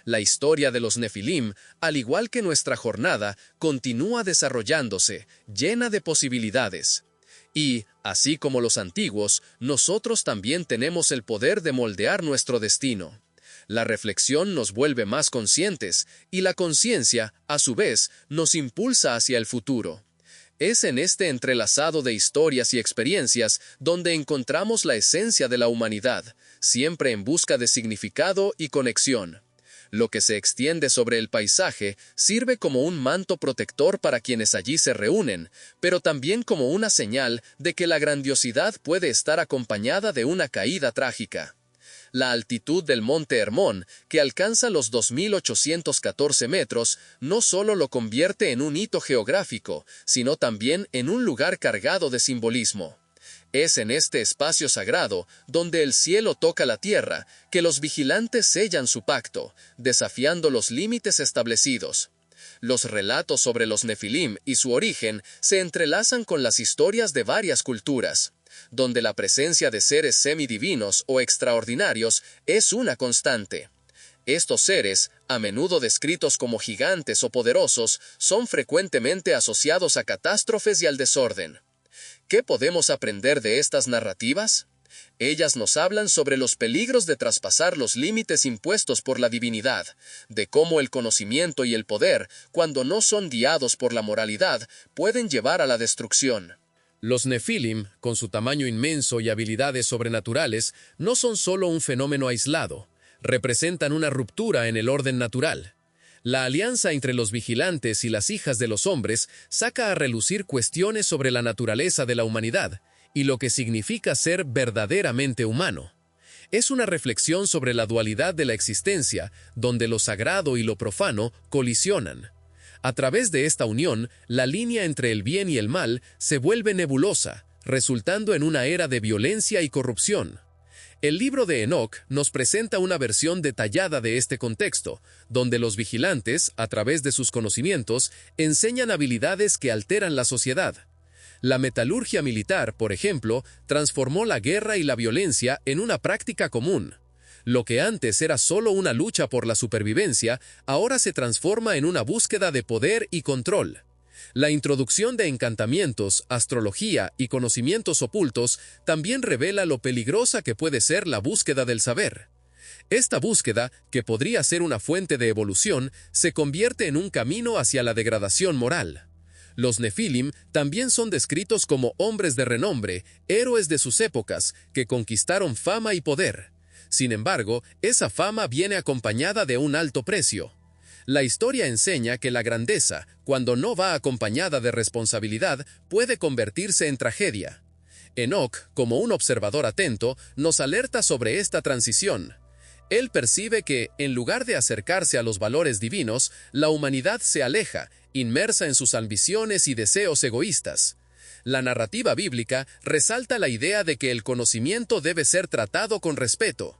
La historia de los Nefilim, al igual que nuestra jornada, continúa desarrollándose, llena de posibilidades. Y, así como los antiguos, nosotros también tenemos el poder de moldear nuestro destino. La reflexión nos vuelve más conscientes, y la conciencia, a su vez, nos impulsa hacia el futuro. Es en este entrelazado de historias y experiencias donde encontramos la esencia de la humanidad, siempre en busca de significado y conexión. Lo que se extiende sobre el paisaje sirve como un manto protector para quienes allí se reúnen, pero también como una señal de que la grandiosidad puede estar acompañada de una caída trágica. La altitud del Monte Hermón, que alcanza los 2.814 metros, no solo lo convierte en un hito geográfico, sino también en un lugar cargado de simbolismo. Es en este espacio sagrado, donde el cielo toca la tierra, que los vigilantes sellan su pacto, desafiando los límites establecidos. Los relatos sobre los Nefilim y su origen se entrelazan con las historias de varias culturas, donde la presencia de seres semidivinos o extraordinarios es una constante. Estos seres, a menudo descritos como gigantes o poderosos, son frecuentemente asociados a catástrofes y al desorden. ¿Qué podemos aprender de estas narrativas? Ellas nos hablan sobre los peligros de traspasar los límites impuestos por la divinidad, de cómo el conocimiento y el poder, cuando no son guiados por la moralidad, pueden llevar a la destrucción. Los Nefilim, con su tamaño inmenso y habilidades sobrenaturales, no son solo un fenómeno aislado, representan una ruptura en el orden natural. La alianza entre los vigilantes y las hijas de los hombres saca a relucir cuestiones sobre la naturaleza de la humanidad y lo que significa ser verdaderamente humano. Es una reflexión sobre la dualidad de la existencia, donde lo sagrado y lo profano colisionan. A través de esta unión, la línea entre el bien y el mal se vuelve nebulosa, resultando en una era de violencia y corrupción. El libro de Enoc nos presenta una versión detallada de este contexto, donde los vigilantes, a través de sus conocimientos, enseñan habilidades que alteran la sociedad. La metalurgia militar, por ejemplo, transformó la guerra y la violencia en una práctica común. Lo que antes era solo una lucha por la supervivencia, ahora se transforma en una búsqueda de poder y control. La introducción de encantamientos, astrología y conocimientos ocultos también revela lo peligrosa que puede ser la búsqueda del saber. Esta búsqueda, que podría ser una fuente de evolución, se convierte en un camino hacia la degradación moral. Los Nefilim también son descritos como hombres de renombre, héroes de sus épocas, que conquistaron fama y poder. Sin embargo, esa fama viene acompañada de un alto precio. La historia enseña que la grandeza, cuando no va acompañada de responsabilidad, puede convertirse en tragedia. Enoc, como un observador atento, nos alerta sobre esta transición. Él percibe que, en lugar de acercarse a los valores divinos, la humanidad se aleja, inmersa en sus ambiciones y deseos egoístas. La narrativa bíblica resalta la idea de que el conocimiento debe ser tratado con respeto.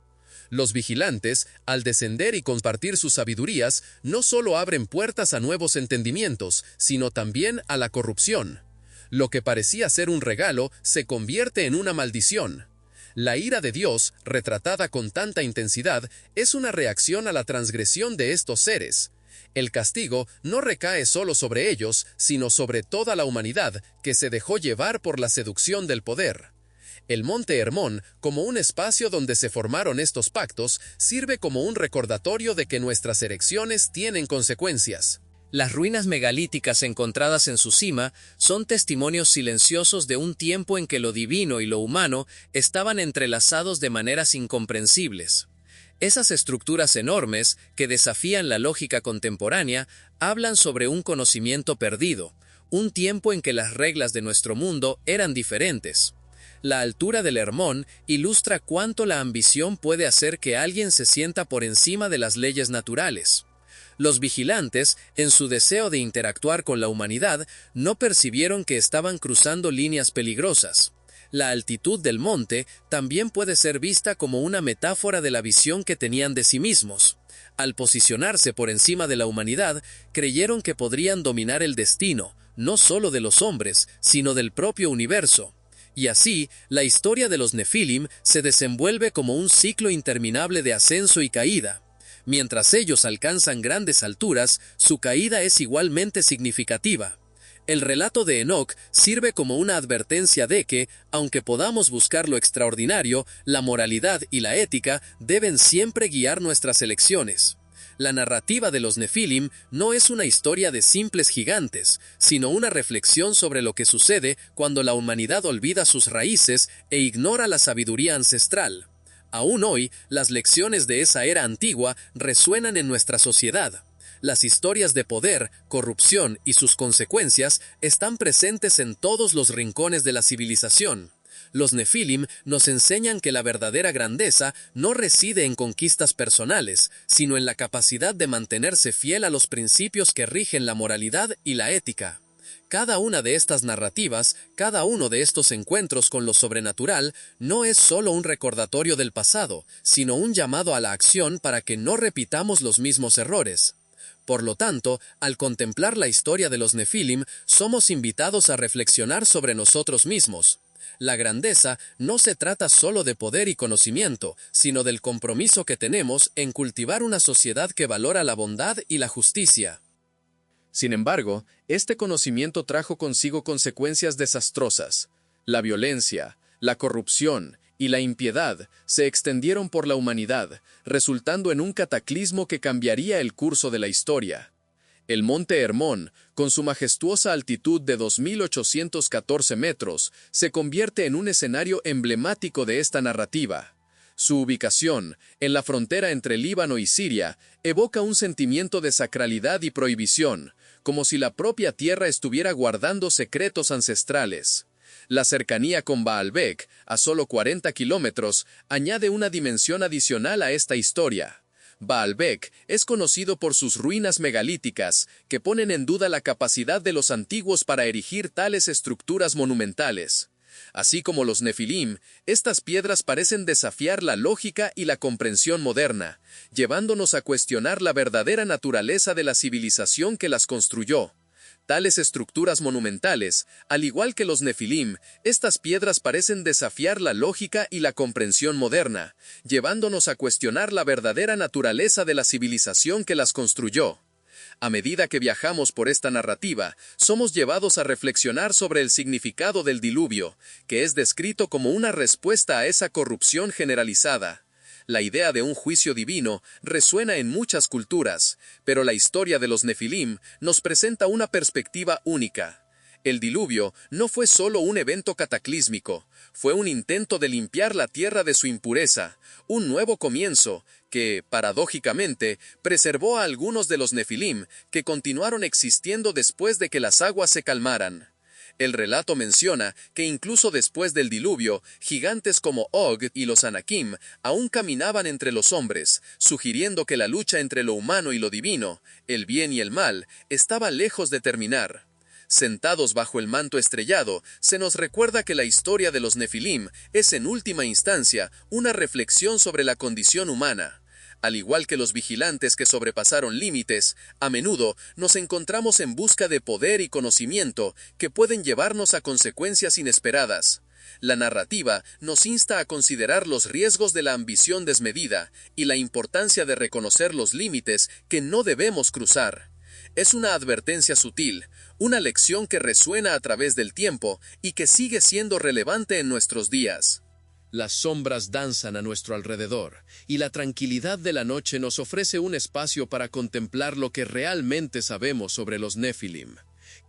Los vigilantes, al descender y compartir sus sabidurías, no solo abren puertas a nuevos entendimientos, sino también a la corrupción. Lo que parecía ser un regalo se convierte en una maldición. La ira de Dios, retratada con tanta intensidad, es una reacción a la transgresión de estos seres. El castigo no recae solo sobre ellos, sino sobre toda la humanidad, que se dejó llevar por la seducción del poder. El monte Hermón, como un espacio donde se formaron estos pactos, sirve como un recordatorio de que nuestras elecciones tienen consecuencias. Las ruinas megalíticas encontradas en su cima son testimonios silenciosos de un tiempo en que lo divino y lo humano estaban entrelazados de maneras incomprensibles. Esas estructuras enormes, que desafían la lógica contemporánea, hablan sobre un conocimiento perdido, un tiempo en que las reglas de nuestro mundo eran diferentes. La altura del Hermón ilustra cuánto la ambición puede hacer que alguien se sienta por encima de las leyes naturales. Los vigilantes, en su deseo de interactuar con la humanidad, no percibieron que estaban cruzando líneas peligrosas. La altitud del monte también puede ser vista como una metáfora de la visión que tenían de sí mismos. Al posicionarse por encima de la humanidad, creyeron que podrían dominar el destino, no solo de los hombres, sino del propio universo. Y así, la historia de los Nefilim se desenvuelve como un ciclo interminable de ascenso y caída. Mientras ellos alcanzan grandes alturas, su caída es igualmente significativa. El relato de Enoc sirve como una advertencia de que, aunque podamos buscar lo extraordinario, la moralidad y la ética deben siempre guiar nuestras elecciones. La narrativa de los Nefilim no es una historia de simples gigantes, sino una reflexión sobre lo que sucede cuando la humanidad olvida sus raíces e ignora la sabiduría ancestral. Aún hoy, las lecciones de esa era antigua resuenan en nuestra sociedad. Las historias de poder, corrupción y sus consecuencias están presentes en todos los rincones de la civilización. Los Nefilim nos enseñan que la verdadera grandeza no reside en conquistas personales, sino en la capacidad de mantenerse fiel a los principios que rigen la moralidad y la ética. Cada una de estas narrativas, cada uno de estos encuentros con lo sobrenatural, no es solo un recordatorio del pasado, sino un llamado a la acción para que no repitamos los mismos errores. Por lo tanto, al contemplar la historia de los Nefilim, somos invitados a reflexionar sobre nosotros mismos. La grandeza no se trata solo de poder y conocimiento, sino del compromiso que tenemos en cultivar una sociedad que valora la bondad y la justicia. Sin embargo, este conocimiento trajo consigo consecuencias desastrosas. La violencia, la corrupción y la impiedad se extendieron por la humanidad, resultando en un cataclismo que cambiaría el curso de la historia. El monte Hermón, con su majestuosa altitud de 2.814 metros, se convierte en un escenario emblemático de esta narrativa. Su ubicación, en la frontera entre Líbano y Siria, evoca un sentimiento de sacralidad y prohibición, como si la propia tierra estuviera guardando secretos ancestrales. La cercanía con Baalbek, a solo 40 kilómetros, añade una dimensión adicional a esta historia. Baalbek es conocido por sus ruinas megalíticas, que ponen en duda la capacidad de los antiguos para erigir tales estructuras monumentales. Así como los Nefilim, estas piedras parecen desafiar la lógica y la comprensión moderna, llevándonos a cuestionar la verdadera naturaleza de la civilización que las construyó. Tales estructuras monumentales, al igual que los Nefilim, estas piedras parecen desafiar la lógica y la comprensión moderna, llevándonos a cuestionar la verdadera naturaleza de la civilización que las construyó. A medida que viajamos por esta narrativa, somos llevados a reflexionar sobre el significado del diluvio, que es descrito como una respuesta a esa corrupción generalizada. La idea de un juicio divino resuena en muchas culturas, pero la historia de los Nefilim nos presenta una perspectiva única. El diluvio no fue solo un evento cataclísmico, fue un intento de limpiar la tierra de su impureza, un nuevo comienzo que, paradójicamente, preservó a algunos de los Nefilim que continuaron existiendo después de que las aguas se calmaran. El relato menciona que incluso después del diluvio, gigantes como Og y los Anakim aún caminaban entre los hombres, sugiriendo que la lucha entre lo humano y lo divino, el bien y el mal, estaba lejos de terminar. Sentados bajo el manto estrellado, se nos recuerda que la historia de los Nefilim es en última instancia una reflexión sobre la condición humana. Al igual que los vigilantes que sobrepasaron límites, a menudo nos encontramos en busca de poder y conocimiento que pueden llevarnos a consecuencias inesperadas. La narrativa nos insta a considerar los riesgos de la ambición desmedida y la importancia de reconocer los límites que no debemos cruzar. Es una advertencia sutil, una lección que resuena a través del tiempo y que sigue siendo relevante en nuestros días. Las sombras danzan a nuestro alrededor, y la tranquilidad de la noche nos ofrece un espacio para contemplar lo que realmente sabemos sobre los Nefilim.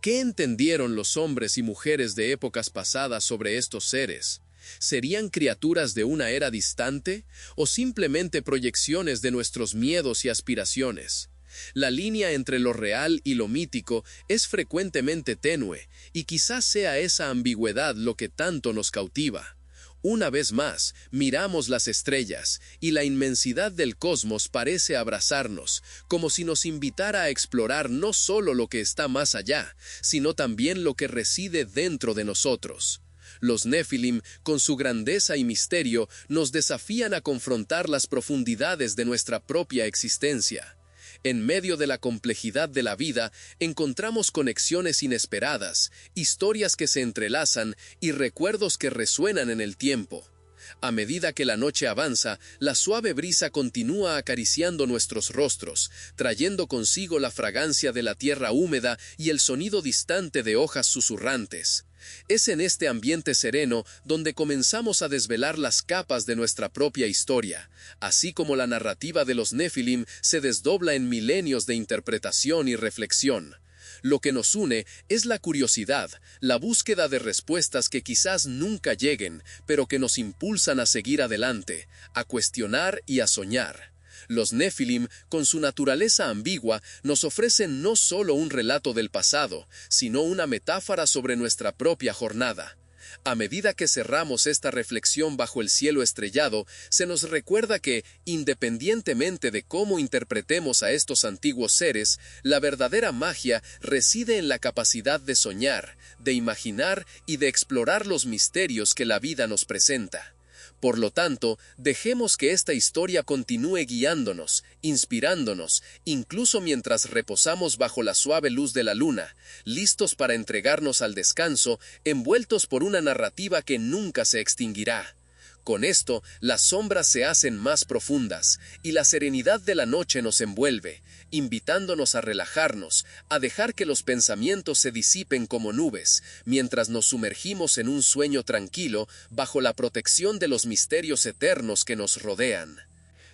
¿Qué entendieron los hombres y mujeres de épocas pasadas sobre estos seres? ¿Serían criaturas de una era distante, o simplemente proyecciones de nuestros miedos y aspiraciones? La línea entre lo real y lo mítico es frecuentemente tenue, y quizás sea esa ambigüedad lo que tanto nos cautiva. Una vez más, miramos las estrellas, y la inmensidad del cosmos parece abrazarnos, como si nos invitara a explorar no solo lo que está más allá, sino también lo que reside dentro de nosotros. Los Nefilim, con su grandeza y misterio, nos desafían a confrontar las profundidades de nuestra propia existencia. En medio de la complejidad de la vida, encontramos conexiones inesperadas, historias que se entrelazan y recuerdos que resuenan en el tiempo. A medida que la noche avanza, la suave brisa continúa acariciando nuestros rostros, trayendo consigo la fragancia de la tierra húmeda y el sonido distante de hojas susurrantes. Es en este ambiente sereno donde comenzamos a desvelar las capas de nuestra propia historia, así como la narrativa de los Nefilim se desdobla en milenios de interpretación y reflexión. Lo que nos une es la curiosidad, la búsqueda de respuestas que quizás nunca lleguen, pero que nos impulsan a seguir adelante, a cuestionar y a soñar. Los Nefilim, con su naturaleza ambigua, nos ofrecen no solo un relato del pasado, sino una metáfora sobre nuestra propia jornada. A medida que cerramos esta reflexión bajo el cielo estrellado, se nos recuerda que, independientemente de cómo interpretemos a estos antiguos seres, la verdadera magia reside en la capacidad de soñar, de imaginar y de explorar los misterios que la vida nos presenta. Por lo tanto, dejemos que esta historia continúe guiándonos, inspirándonos, incluso mientras reposamos bajo la suave luz de la luna, listos para entregarnos al descanso, envueltos por una narrativa que nunca se extinguirá. Con esto, las sombras se hacen más profundas, y la serenidad de la noche nos envuelve, invitándonos a relajarnos, a dejar que los pensamientos se disipen como nubes, mientras nos sumergimos en un sueño tranquilo bajo la protección de los misterios eternos que nos rodean.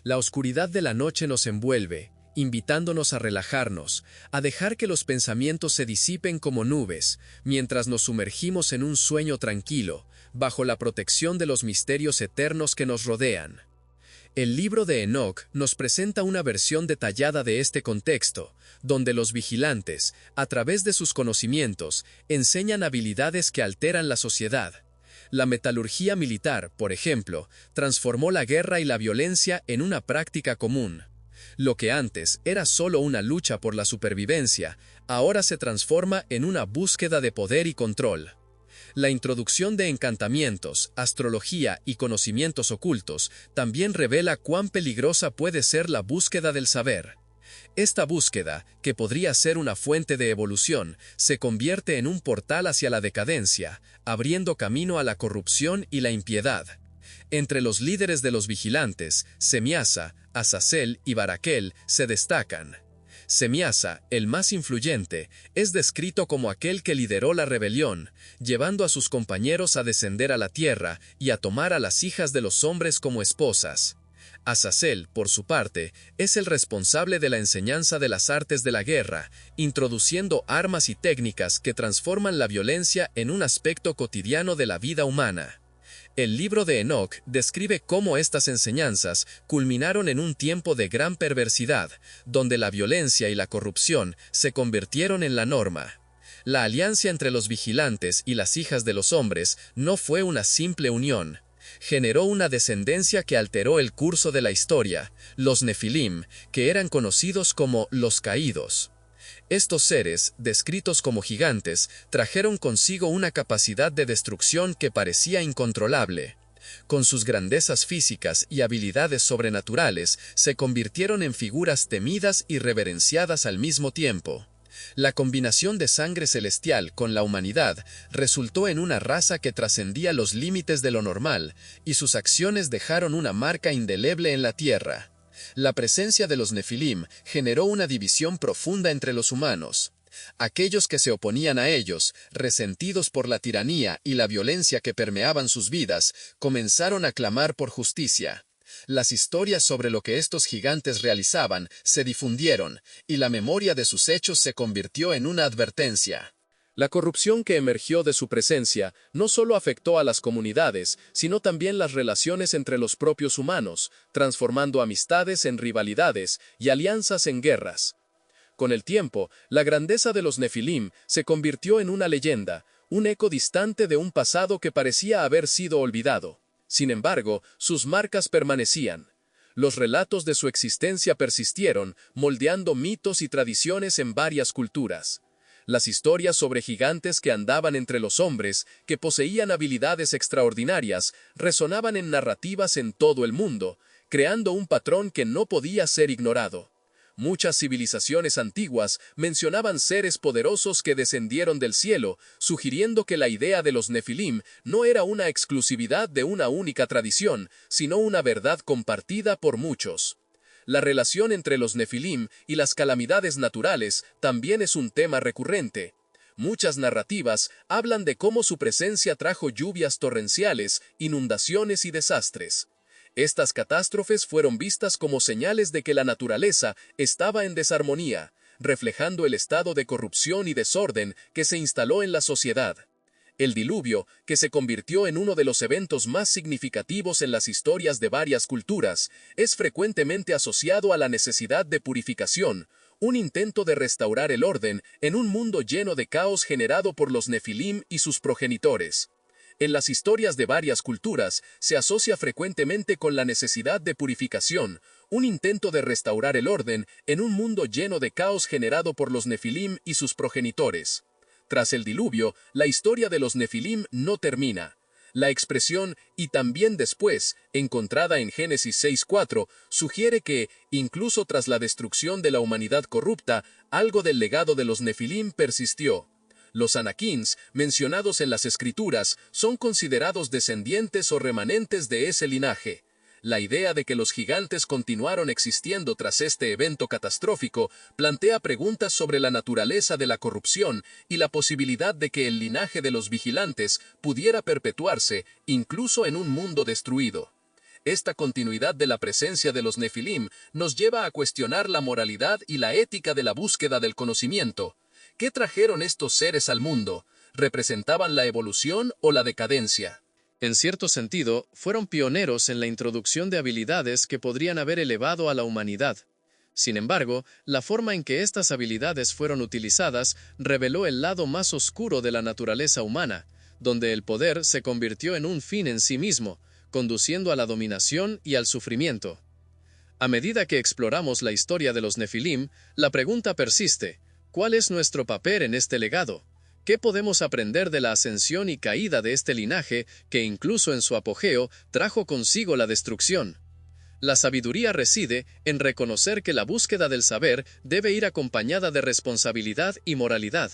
La oscuridad de la noche nos envuelve, invitándonos a relajarnos, a dejar que los pensamientos se disipen como nubes, mientras nos sumergimos en un sueño tranquilo, bajo la protección de los misterios eternos que nos rodean. El libro de Enoc nos presenta una versión detallada de este contexto, donde los vigilantes, a través de sus conocimientos, enseñan habilidades que alteran la sociedad. La metalurgia militar, por ejemplo, transformó la guerra y la violencia en una práctica común. Lo que antes era solo una lucha por la supervivencia, ahora se transforma en una búsqueda de poder y control. La introducción de encantamientos, astrología y conocimientos ocultos también revela cuán peligrosa puede ser la búsqueda del saber. Esta búsqueda, que podría ser una fuente de evolución, se convierte en un portal hacia la decadencia, abriendo camino a la corrupción y la impiedad. Entre los líderes de los vigilantes, Semiasa, Azazel y Barakel se destacan. Semiasa, el más influyente, es descrito como aquel que lideró la rebelión, llevando a sus compañeros a descender a la tierra y a tomar a las hijas de los hombres como esposas. Azazel, por su parte, es el responsable de la enseñanza de las artes de la guerra, introduciendo armas y técnicas que transforman la violencia en un aspecto cotidiano de la vida humana. El libro de Enoc describe cómo estas enseñanzas culminaron en un tiempo de gran perversidad, donde la violencia y la corrupción se convirtieron en la norma. La alianza entre los vigilantes y las hijas de los hombres no fue una simple unión. Generó una descendencia que alteró el curso de la historia, los Nefilim, que eran conocidos como los caídos. Estos seres, descritos como gigantes, trajeron consigo una capacidad de destrucción que parecía incontrolable. Con sus grandezas físicas y habilidades sobrenaturales, se convirtieron en figuras temidas y reverenciadas al mismo tiempo. La combinación de sangre celestial con la humanidad resultó en una raza que trascendía los límites de lo normal, y sus acciones dejaron una marca indeleble en la tierra. La presencia de los Nefilim generó una división profunda entre los humanos. Aquellos que se oponían a ellos, resentidos por la tiranía y la violencia que permeaban sus vidas, comenzaron a clamar por justicia. Las historias sobre lo que estos gigantes realizaban se difundieron, y la memoria de sus hechos se convirtió en una advertencia. La corrupción que emergió de su presencia no solo afectó a las comunidades, sino también las relaciones entre los propios humanos, transformando amistades en rivalidades y alianzas en guerras. Con el tiempo, la grandeza de los Nefilim se convirtió en una leyenda, un eco distante de un pasado que parecía haber sido olvidado. Sin embargo, sus marcas permanecían. Los relatos de su existencia persistieron, moldeando mitos y tradiciones en varias culturas. Las historias sobre gigantes que andaban entre los hombres, que poseían habilidades extraordinarias, resonaban en narrativas en todo el mundo, creando un patrón que no podía ser ignorado. Muchas civilizaciones antiguas mencionaban seres poderosos que descendieron del cielo, sugiriendo que la idea de los Nefilim no era una exclusividad de una única tradición, sino una verdad compartida por muchos. La relación entre los Nefilim y las calamidades naturales también es un tema recurrente. Muchas narrativas hablan de cómo su presencia trajo lluvias torrenciales, inundaciones y desastres. Estas catástrofes fueron vistas como señales de que la naturaleza estaba en desarmonía, reflejando el estado de corrupción y desorden que se instaló en la sociedad. El diluvio, que se convirtió en uno de los eventos más significativos en las historias de varias culturas, es frecuentemente asociado a la necesidad de purificación, un intento de restaurar el orden en un mundo lleno de caos generado por los Nefilim y sus progenitores. En las historias de varias culturas se asocia frecuentemente con la necesidad de purificación, un intento de restaurar el orden en un mundo lleno de caos generado por los Nefilim y sus progenitores. Tras el diluvio, la historia de los Nefilim no termina. La expresión «y también después», encontrada en Génesis 6:4, sugiere que, incluso tras la destrucción de la humanidad corrupta, algo del legado de los Nefilim persistió. Los Anakins, mencionados en las Escrituras, son considerados descendientes o remanentes de ese linaje. La idea de que los gigantes continuaron existiendo tras este evento catastrófico plantea preguntas sobre la naturaleza de la corrupción y la posibilidad de que el linaje de los vigilantes pudiera perpetuarse incluso en un mundo destruido. Esta continuidad de la presencia de los Nefilim nos lleva a cuestionar la moralidad y la ética de la búsqueda del conocimiento. ¿Qué trajeron estos seres al mundo? ¿Representaban la evolución o la decadencia? En cierto sentido, fueron pioneros en la introducción de habilidades que podrían haber elevado a la humanidad. Sin embargo, la forma en que estas habilidades fueron utilizadas reveló el lado más oscuro de la naturaleza humana, donde el poder se convirtió en un fin en sí mismo, conduciendo a la dominación y al sufrimiento. A medida que exploramos la historia de los Nefilim, la pregunta persiste: ¿cuál es nuestro papel en este legado? ¿Qué podemos aprender de la ascensión y caída de este linaje que incluso en su apogeo trajo consigo la destrucción? La sabiduría reside en reconocer que la búsqueda del saber debe ir acompañada de responsabilidad y moralidad.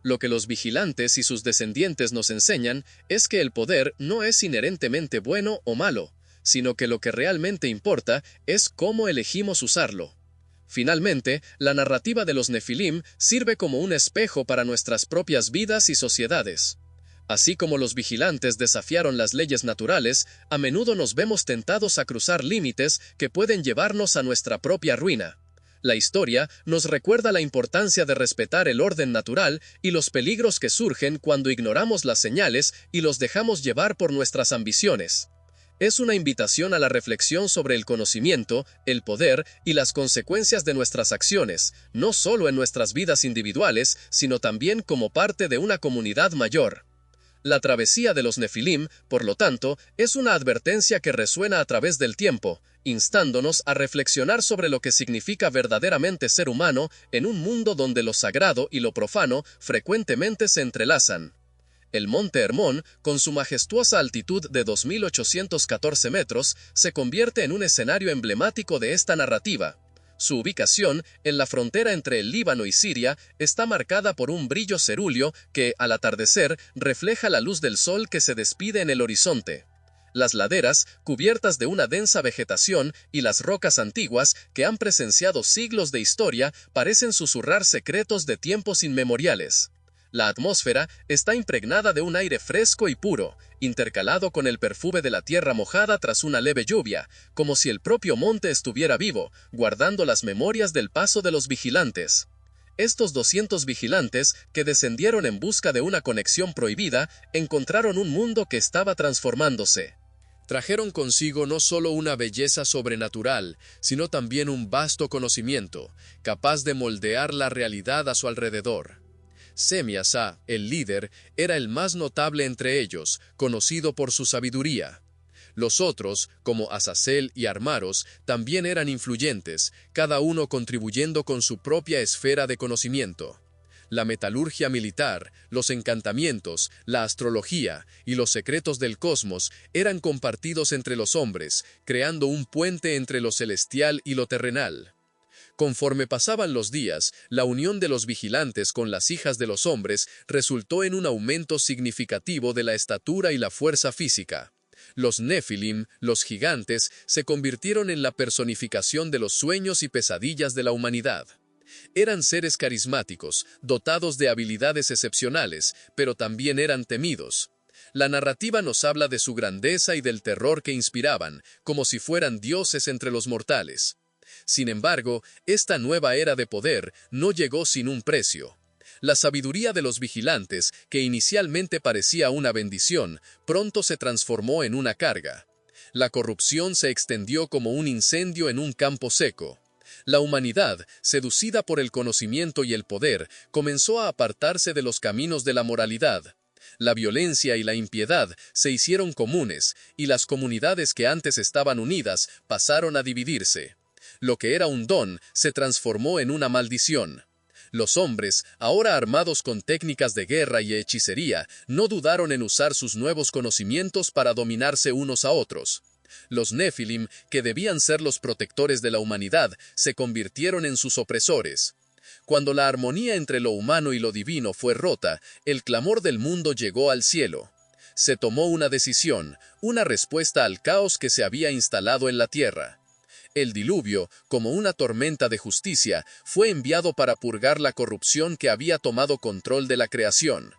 Lo que los vigilantes y sus descendientes nos enseñan es que el poder no es inherentemente bueno o malo, sino que lo que realmente importa es cómo elegimos usarlo. Finalmente, la narrativa de los Nefilim sirve como un espejo para nuestras propias vidas y sociedades. Así como los vigilantes desafiaron las leyes naturales, a menudo nos vemos tentados a cruzar límites que pueden llevarnos a nuestra propia ruina. La historia nos recuerda la importancia de respetar el orden natural y los peligros que surgen cuando ignoramos las señales y los dejamos llevar por nuestras ambiciones. Es una invitación a la reflexión sobre el conocimiento, el poder y las consecuencias de nuestras acciones, no solo en nuestras vidas individuales, sino también como parte de una comunidad mayor. La travesía de los Nefilim, por lo tanto, es una advertencia que resuena a través del tiempo, instándonos a reflexionar sobre lo que significa verdaderamente ser humano en un mundo donde lo sagrado y lo profano frecuentemente se entrelazan. El Monte Hermón, con su majestuosa altitud de 2.814 metros, se convierte en un escenario emblemático de esta narrativa. Su ubicación, en la frontera entre el Líbano y Siria, está marcada por un brillo cerúleo que, al atardecer, refleja la luz del sol que se despide en el horizonte. Las laderas, cubiertas de una densa vegetación, y las rocas antiguas, que han presenciado siglos de historia, parecen susurrar secretos de tiempos inmemoriales. La atmósfera está impregnada de un aire fresco y puro, intercalado con el perfume de la tierra mojada tras una leve lluvia, como si el propio monte estuviera vivo, guardando las memorias del paso de los vigilantes. Estos 200 vigilantes, que descendieron en busca de una conexión prohibida, encontraron un mundo que estaba transformándose. Trajeron consigo no solo una belleza sobrenatural, sino también un vasto conocimiento, capaz de moldear la realidad a su alrededor. Semi-Asa, el líder, era el más notable entre ellos, conocido por su sabiduría. Los otros, como Azazel y Armaros, también eran influyentes, cada uno contribuyendo con su propia esfera de conocimiento. La metalurgia militar, los encantamientos, la astrología y los secretos del cosmos eran compartidos entre los hombres, creando un puente entre lo celestial y lo terrenal. Conforme pasaban los días, la unión de los vigilantes con las hijas de los hombres resultó en un aumento significativo de la estatura y la fuerza física. Los Nefilim, los gigantes, se convirtieron en la personificación de los sueños y pesadillas de la humanidad. Eran seres carismáticos, dotados de habilidades excepcionales, pero también eran temidos. La narrativa nos habla de su grandeza y del terror que inspiraban, como si fueran dioses entre los mortales. Sin embargo, esta nueva era de poder no llegó sin un precio. La sabiduría de los vigilantes, que inicialmente parecía una bendición, pronto se transformó en una carga. La corrupción se extendió como un incendio en un campo seco. La humanidad, seducida por el conocimiento y el poder, comenzó a apartarse de los caminos de la moralidad. La violencia y la impiedad se hicieron comunes, y las comunidades que antes estaban unidas pasaron a dividirse. Lo que era un don se transformó en una maldición. Los hombres, ahora armados con técnicas de guerra y hechicería, no dudaron en usar sus nuevos conocimientos para dominarse unos a otros. Los Nefilim, que debían ser los protectores de la humanidad, se convirtieron en sus opresores. Cuando la armonía entre lo humano y lo divino fue rota, el clamor del mundo llegó al cielo. Se tomó una decisión, una respuesta al caos que se había instalado en la tierra. El diluvio, como una tormenta de justicia, fue enviado para purgar la corrupción que había tomado control de la creación.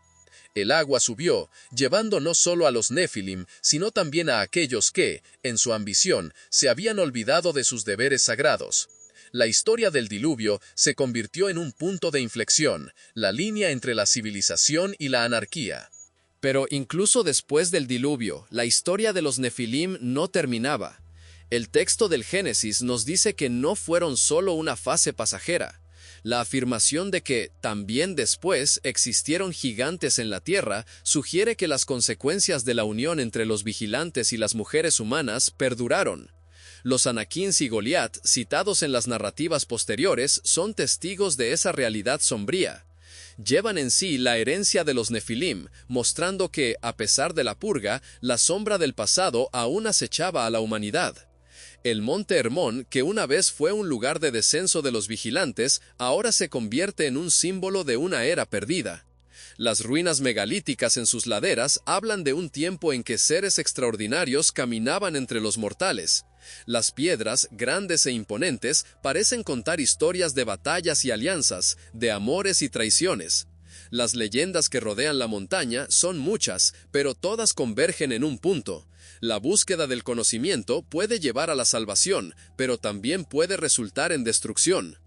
El agua subió, llevando no solo a los Nefilim, sino también a aquellos que, en su ambición, se habían olvidado de sus deberes sagrados. La historia del diluvio se convirtió en un punto de inflexión, la línea entre la civilización y la anarquía. Pero incluso después del diluvio, la historia de los Nefilim no terminaba. El texto del Génesis nos dice que no fueron solo una fase pasajera. La afirmación de que, también después, existieron gigantes en la tierra, sugiere que las consecuencias de la unión entre los vigilantes y las mujeres humanas perduraron. Los Anaquins y Goliat, citados en las narrativas posteriores, son testigos de esa realidad sombría. Llevan en sí la herencia de los Nefilim, mostrando que, a pesar de la purga, la sombra del pasado aún acechaba a la humanidad. El Monte Hermón, que una vez fue un lugar de descenso de los vigilantes, ahora se convierte en un símbolo de una era perdida. Las ruinas megalíticas en sus laderas hablan de un tiempo en que seres extraordinarios caminaban entre los mortales. Las piedras, grandes e imponentes, parecen contar historias de batallas y alianzas, de amores y traiciones. Las leyendas que rodean la montaña son muchas, pero todas convergen en un punto. La búsqueda del conocimiento puede llevar a la salvación, pero también puede resultar en destrucción.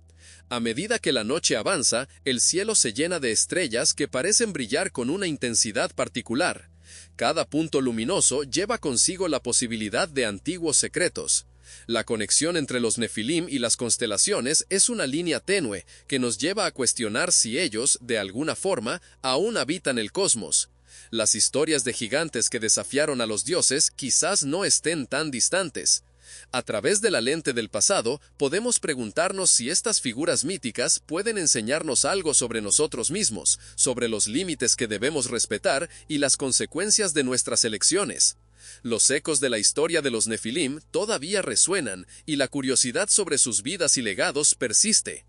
A medida que la noche avanza, el cielo se llena de estrellas que parecen brillar con una intensidad particular. Cada punto luminoso lleva consigo la posibilidad de antiguos secretos. La conexión entre los Nefilim y las constelaciones es una línea tenue que nos lleva a cuestionar si ellos, de alguna forma, aún habitan el cosmos. Las historias de gigantes que desafiaron a los dioses quizás no estén tan distantes. A través de la lente del pasado, podemos preguntarnos si estas figuras míticas pueden enseñarnos algo sobre nosotros mismos, sobre los límites que debemos respetar y las consecuencias de nuestras elecciones. Los ecos de la historia de los Nefilim todavía resuenan y la curiosidad sobre sus vidas y legados persiste.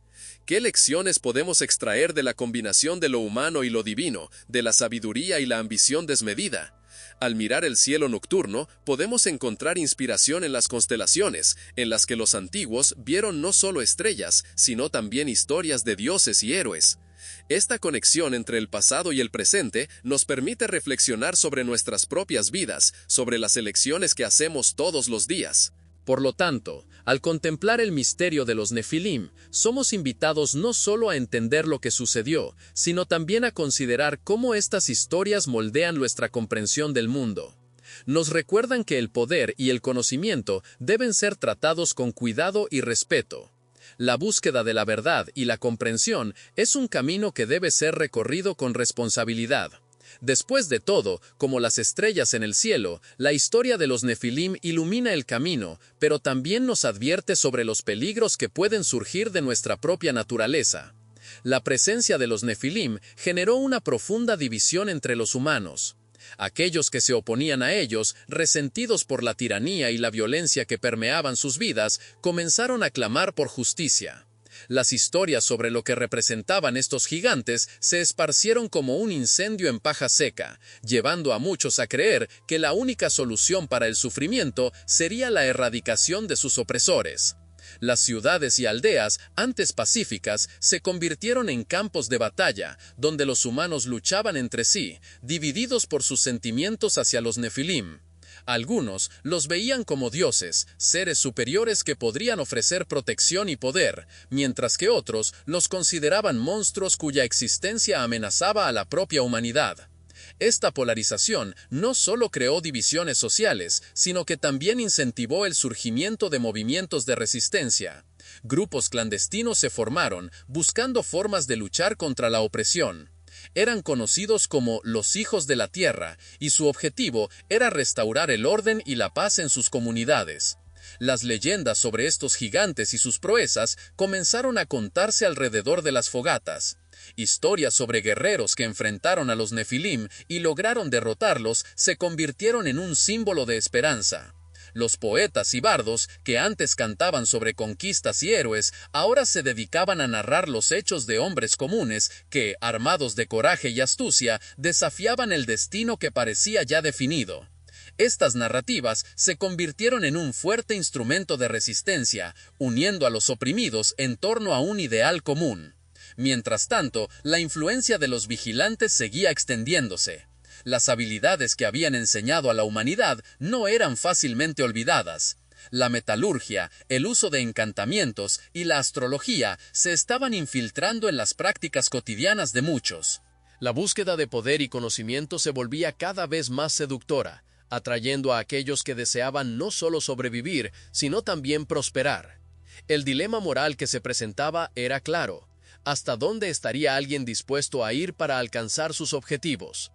¿Qué lecciones podemos extraer de la combinación de lo humano y lo divino, de la sabiduría y la ambición desmedida? Al mirar el cielo nocturno, podemos encontrar inspiración en las constelaciones, en las que los antiguos vieron no solo estrellas, sino también historias de dioses y héroes. Esta conexión entre el pasado y el presente nos permite reflexionar sobre nuestras propias vidas, sobre las elecciones que hacemos todos los días. Por lo tanto, al contemplar el misterio de los Nefilim, somos invitados no solo a entender lo que sucedió, sino también a considerar cómo estas historias moldean nuestra comprensión del mundo. Nos recuerdan que el poder y el conocimiento deben ser tratados con cuidado y respeto. La búsqueda de la verdad y la comprensión es un camino que debe ser recorrido con responsabilidad. Después de todo, como las estrellas en el cielo, la historia de los Nefilim ilumina el camino, pero también nos advierte sobre los peligros que pueden surgir de nuestra propia naturaleza. La presencia de los Nefilim generó una profunda división entre los humanos. Aquellos que se oponían a ellos, resentidos por la tiranía y la violencia que permeaban sus vidas, comenzaron a clamar por justicia. Las historias sobre lo que representaban estos gigantes se esparcieron como un incendio en paja seca, llevando a muchos a creer que la única solución para el sufrimiento sería la erradicación de sus opresores. Las ciudades y aldeas, antes pacíficas, se convirtieron en campos de batalla, donde los humanos luchaban entre sí, divididos por sus sentimientos hacia los Nefilim. Algunos los veían como dioses, seres superiores que podrían ofrecer protección y poder, mientras que otros los consideraban monstruos cuya existencia amenazaba a la propia humanidad. Esta polarización no solo creó divisiones sociales, sino que también incentivó el surgimiento de movimientos de resistencia. Grupos clandestinos se formaron, buscando formas de luchar contra la opresión. Eran conocidos como los hijos de la tierra, y su objetivo era restaurar el orden y la paz en sus comunidades. Las leyendas sobre estos gigantes y sus proezas comenzaron a contarse alrededor de las fogatas. Historias sobre guerreros que enfrentaron a los Nefilim y lograron derrotarlos se convirtieron en un símbolo de esperanza. Los poetas y bardos, que antes cantaban sobre conquistas y héroes, ahora se dedicaban a narrar los hechos de hombres comunes que, armados de coraje y astucia, desafiaban el destino que parecía ya definido. Estas narrativas se convirtieron en un fuerte instrumento de resistencia, uniendo a los oprimidos en torno a un ideal común. Mientras tanto, la influencia de los vigilantes seguía extendiéndose. Las habilidades que habían enseñado a la humanidad no eran fácilmente olvidadas. La metalurgia, el uso de encantamientos y la astrología se estaban infiltrando en las prácticas cotidianas de muchos. La búsqueda de poder y conocimiento se volvía cada vez más seductora, atrayendo a aquellos que deseaban no solo sobrevivir, sino también prosperar. El dilema moral que se presentaba era claro: ¿hasta dónde estaría alguien dispuesto a ir para alcanzar sus objetivos?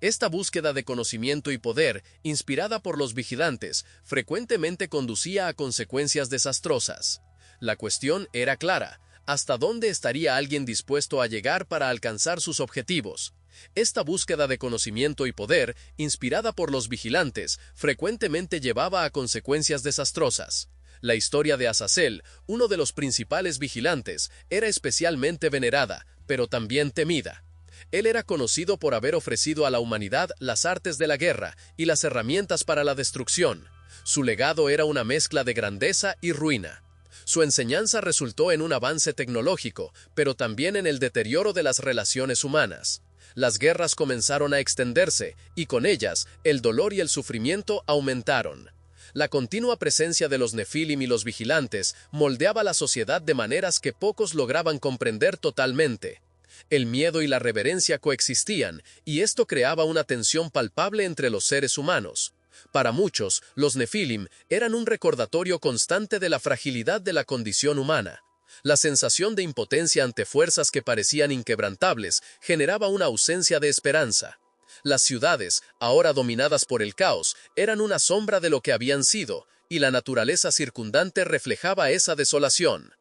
Esta búsqueda de conocimiento y poder, inspirada por los vigilantes, frecuentemente conducía a consecuencias desastrosas. La cuestión era clara: ¿hasta dónde estaría alguien dispuesto a llegar para alcanzar sus objetivos? Esta búsqueda de conocimiento y poder, inspirada por los vigilantes, frecuentemente llevaba a consecuencias desastrosas. La historia de Azazel, uno de los principales vigilantes, era especialmente venerada, pero también temida. Él era conocido por haber ofrecido a la humanidad las artes de la guerra y las herramientas para la destrucción. Su legado era una mezcla de grandeza y ruina. Su enseñanza resultó en un avance tecnológico, pero también en el deterioro de las relaciones humanas. Las guerras comenzaron a extenderse, y con ellas, el dolor y el sufrimiento aumentaron. La continua presencia de los Nefilim y los vigilantes moldeaba la sociedad de maneras que pocos lograban comprender totalmente. El miedo y la reverencia coexistían, y esto creaba una tensión palpable entre los seres humanos. Para muchos, los Nefilim eran un recordatorio constante de la fragilidad de la condición humana. La sensación de impotencia ante fuerzas que parecían inquebrantables generaba una ausencia de esperanza. Las ciudades, ahora dominadas por el caos, eran una sombra de lo que habían sido, y la naturaleza circundante reflejaba esa desolación.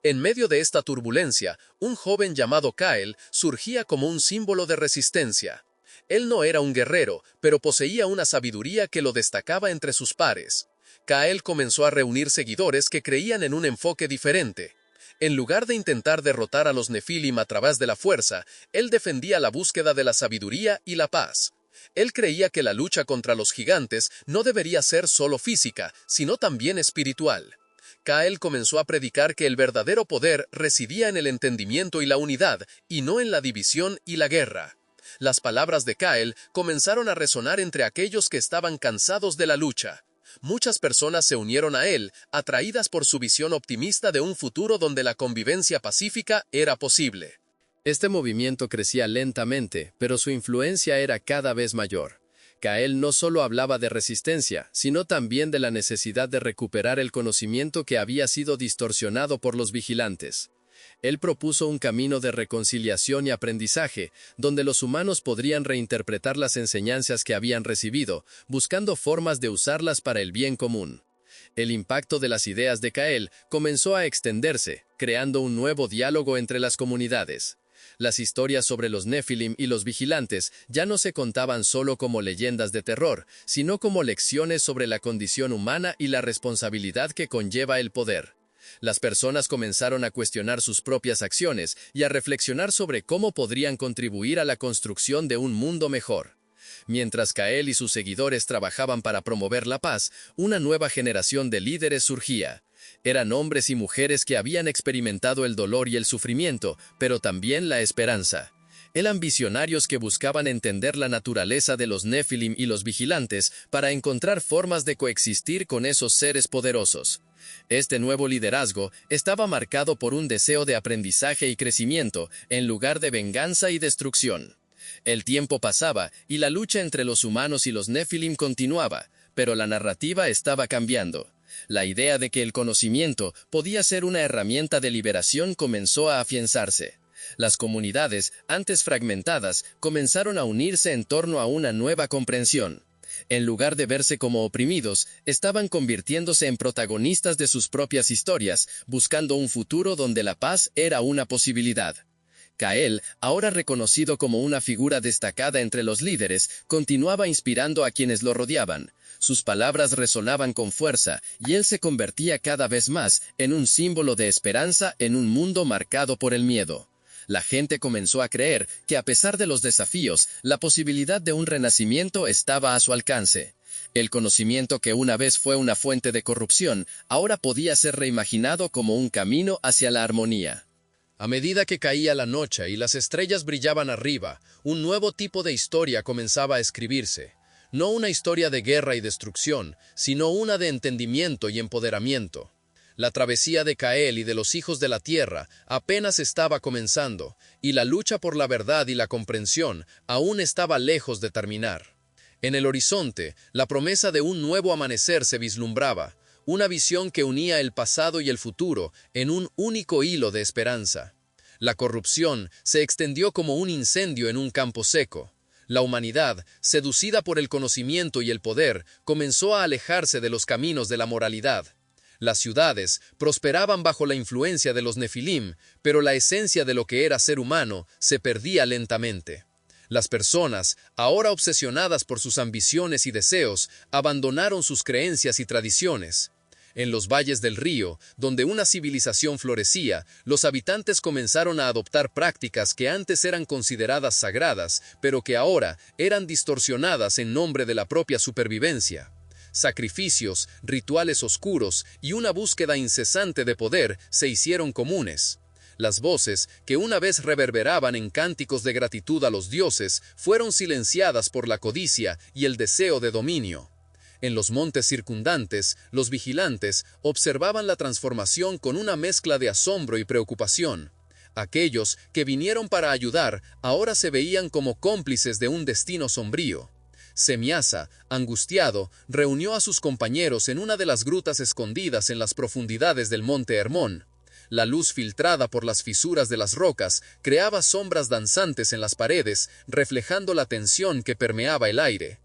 En medio de esta turbulencia, un joven llamado Kael surgía como un símbolo de resistencia. Él no era un guerrero, pero poseía una sabiduría que lo destacaba entre sus pares. Kael comenzó a reunir seguidores que creían en un enfoque diferente. En lugar de intentar derrotar a los Nefilim a través de la fuerza, él defendía la búsqueda de la sabiduría y la paz. Él creía que la lucha contra los gigantes no debería ser solo física, sino también espiritual. Kael comenzó a predicar que el verdadero poder residía en el entendimiento y la unidad, y no en la división y la guerra. Las palabras de Kael comenzaron a resonar entre aquellos que estaban cansados de la lucha. Muchas personas se unieron a él, atraídas por su visión optimista de un futuro donde la convivencia pacífica era posible. Este movimiento crecía lentamente, pero su influencia era cada vez mayor. Kael no solo hablaba de resistencia, sino también de la necesidad de recuperar el conocimiento que había sido distorsionado por los vigilantes. Él propuso un camino de reconciliación y aprendizaje, donde los humanos podrían reinterpretar las enseñanzas que habían recibido, buscando formas de usarlas para el bien común. El impacto de las ideas de Kael comenzó a extenderse, creando un nuevo diálogo entre las comunidades. Las historias sobre los Nefilim y los vigilantes ya no se contaban solo como leyendas de terror, sino como lecciones sobre la condición humana y la responsabilidad que conlleva el poder. Las personas comenzaron a cuestionar sus propias acciones y a reflexionar sobre cómo podrían contribuir a la construcción de un mundo mejor. Mientras Kael y sus seguidores trabajaban para promover la paz, una nueva generación de líderes surgía. Eran hombres y mujeres que habían experimentado el dolor y el sufrimiento, pero también la esperanza. Eran visionarios que buscaban entender la naturaleza de los Nefilim y los vigilantes para encontrar formas de coexistir con esos seres poderosos. Este nuevo liderazgo estaba marcado por un deseo de aprendizaje y crecimiento, en lugar de venganza y destrucción. El tiempo pasaba y la lucha entre los humanos y los Nefilim continuaba, pero la narrativa estaba cambiando. La idea de que el conocimiento podía ser una herramienta de liberación comenzó a afianzarse. Las comunidades, antes fragmentadas, comenzaron a unirse en torno a una nueva comprensión. En lugar de verse como oprimidos, estaban convirtiéndose en protagonistas de sus propias historias, buscando un futuro donde la paz era una posibilidad. Kael, ahora reconocido como una figura destacada entre los líderes, continuaba inspirando a quienes lo rodeaban. Sus palabras resonaban con fuerza, y él se convertía cada vez más en un símbolo de esperanza en un mundo marcado por el miedo. La gente comenzó a creer que a pesar de los desafíos, la posibilidad de un renacimiento estaba a su alcance. El conocimiento que una vez fue una fuente de corrupción, ahora podía ser reimaginado como un camino hacia la armonía. A medida que caía la noche y las estrellas brillaban arriba, un nuevo tipo de historia comenzaba a escribirse. No una historia de guerra y destrucción, sino una de entendimiento y empoderamiento. La travesía de Kael y de los hijos de la tierra apenas estaba comenzando, y la lucha por la verdad y la comprensión aún estaba lejos de terminar. En el horizonte, la promesa de un nuevo amanecer se vislumbraba, una visión que unía el pasado y el futuro en un único hilo de esperanza. La corrupción se extendió como un incendio en un campo seco. La humanidad, seducida por el conocimiento y el poder, comenzó a alejarse de los caminos de la moralidad. Las ciudades prosperaban bajo la influencia de los Nefilim, pero la esencia de lo que era ser humano se perdía lentamente. Las personas, ahora obsesionadas por sus ambiciones y deseos, abandonaron sus creencias y tradiciones. En los valles del río, donde una civilización florecía, los habitantes comenzaron a adoptar prácticas que antes eran consideradas sagradas, pero que ahora eran distorsionadas en nombre de la propia supervivencia. Sacrificios, rituales oscuros y una búsqueda incesante de poder se hicieron comunes. Las voces, que una vez reverberaban en cánticos de gratitud a los dioses, fueron silenciadas por la codicia y el deseo de dominio. En los montes circundantes, los vigilantes observaban la transformación con una mezcla de asombro y preocupación. Aquellos que vinieron para ayudar ahora se veían como cómplices de un destino sombrío. Semiasa, angustiado, reunió a sus compañeros en una de las grutas escondidas en las profundidades del monte Hermón. La luz filtrada por las fisuras de las rocas creaba sombras danzantes en las paredes, reflejando la tensión que permeaba el aire.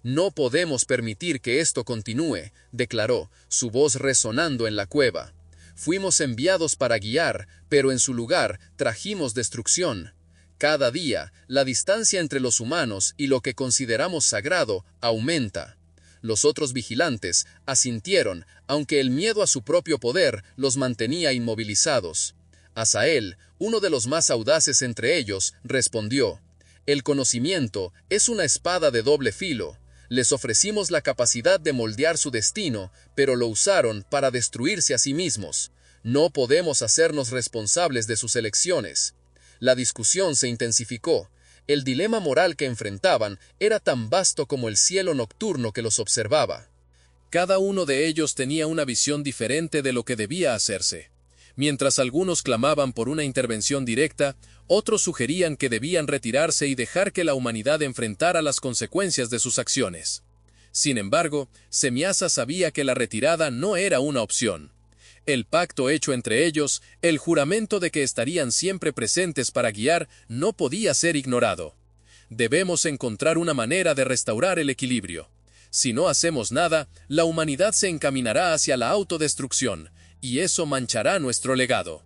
«No podemos permitir que esto continúe», declaró, su voz resonando en la cueva. «Fuimos enviados para guiar, pero en su lugar trajimos destrucción. Cada día, la distancia entre los humanos y lo que consideramos sagrado aumenta». Los otros vigilantes asintieron, aunque el miedo a su propio poder los mantenía inmovilizados. Asael, uno de los más audaces entre ellos, respondió: «El conocimiento es una espada de doble filo. Les ofrecimos la capacidad de moldear su destino, pero lo usaron para destruirse a sí mismos. No podemos hacernos responsables de sus elecciones». La discusión se intensificó. El dilema moral que enfrentaban era tan vasto como el cielo nocturno que los observaba. Cada uno de ellos tenía una visión diferente de lo que debía hacerse. Mientras algunos clamaban por una intervención directa, otros sugerían que debían retirarse y dejar que la humanidad enfrentara las consecuencias de sus acciones. Sin embargo, Semiasa sabía que la retirada no era una opción. El pacto hecho entre ellos, el juramento de que estarían siempre presentes para guiar, no podía ser ignorado. Debemos encontrar una manera de restaurar el equilibrio. Si no hacemos nada, la humanidad se encaminará hacia la autodestrucción, y eso manchará nuestro legado.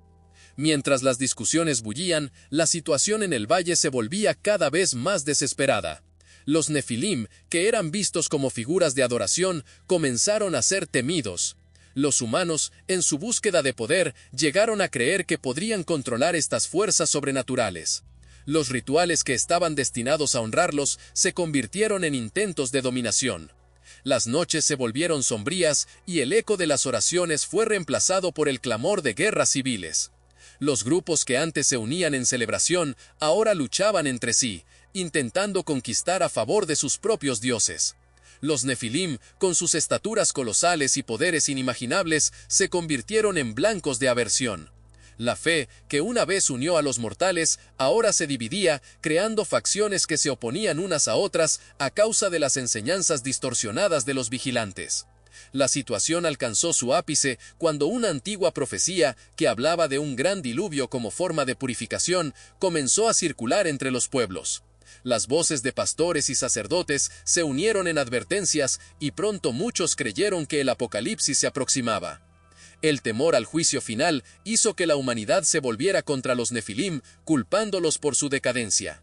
Mientras las discusiones bullían, la situación en el valle se volvía cada vez más desesperada. Los Nefilim, que eran vistos como figuras de adoración, comenzaron a ser temidos. Los humanos, en su búsqueda de poder, llegaron a creer que podrían controlar estas fuerzas sobrenaturales. Los rituales que estaban destinados a honrarlos se convirtieron en intentos de dominación. Las noches se volvieron sombrías y el eco de las oraciones fue reemplazado por el clamor de guerras civiles. Los grupos que antes se unían en celebración ahora luchaban entre sí, intentando conquistar a favor de sus propios dioses. Los Nefilim, con sus estaturas colosales y poderes inimaginables, se convirtieron en blancos de aversión. La fe, que una vez unió a los mortales, ahora se dividía, creando facciones que se oponían unas a otras a causa de las enseñanzas distorsionadas de los vigilantes. La situación alcanzó su ápice cuando una antigua profecía, que hablaba de un gran diluvio como forma de purificación, comenzó a circular entre los pueblos. Las voces de pastores y sacerdotes se unieron en advertencias y pronto muchos creyeron que el apocalipsis se aproximaba. El temor al juicio final hizo que la humanidad se volviera contra los Nefilim, culpándolos por su decadencia.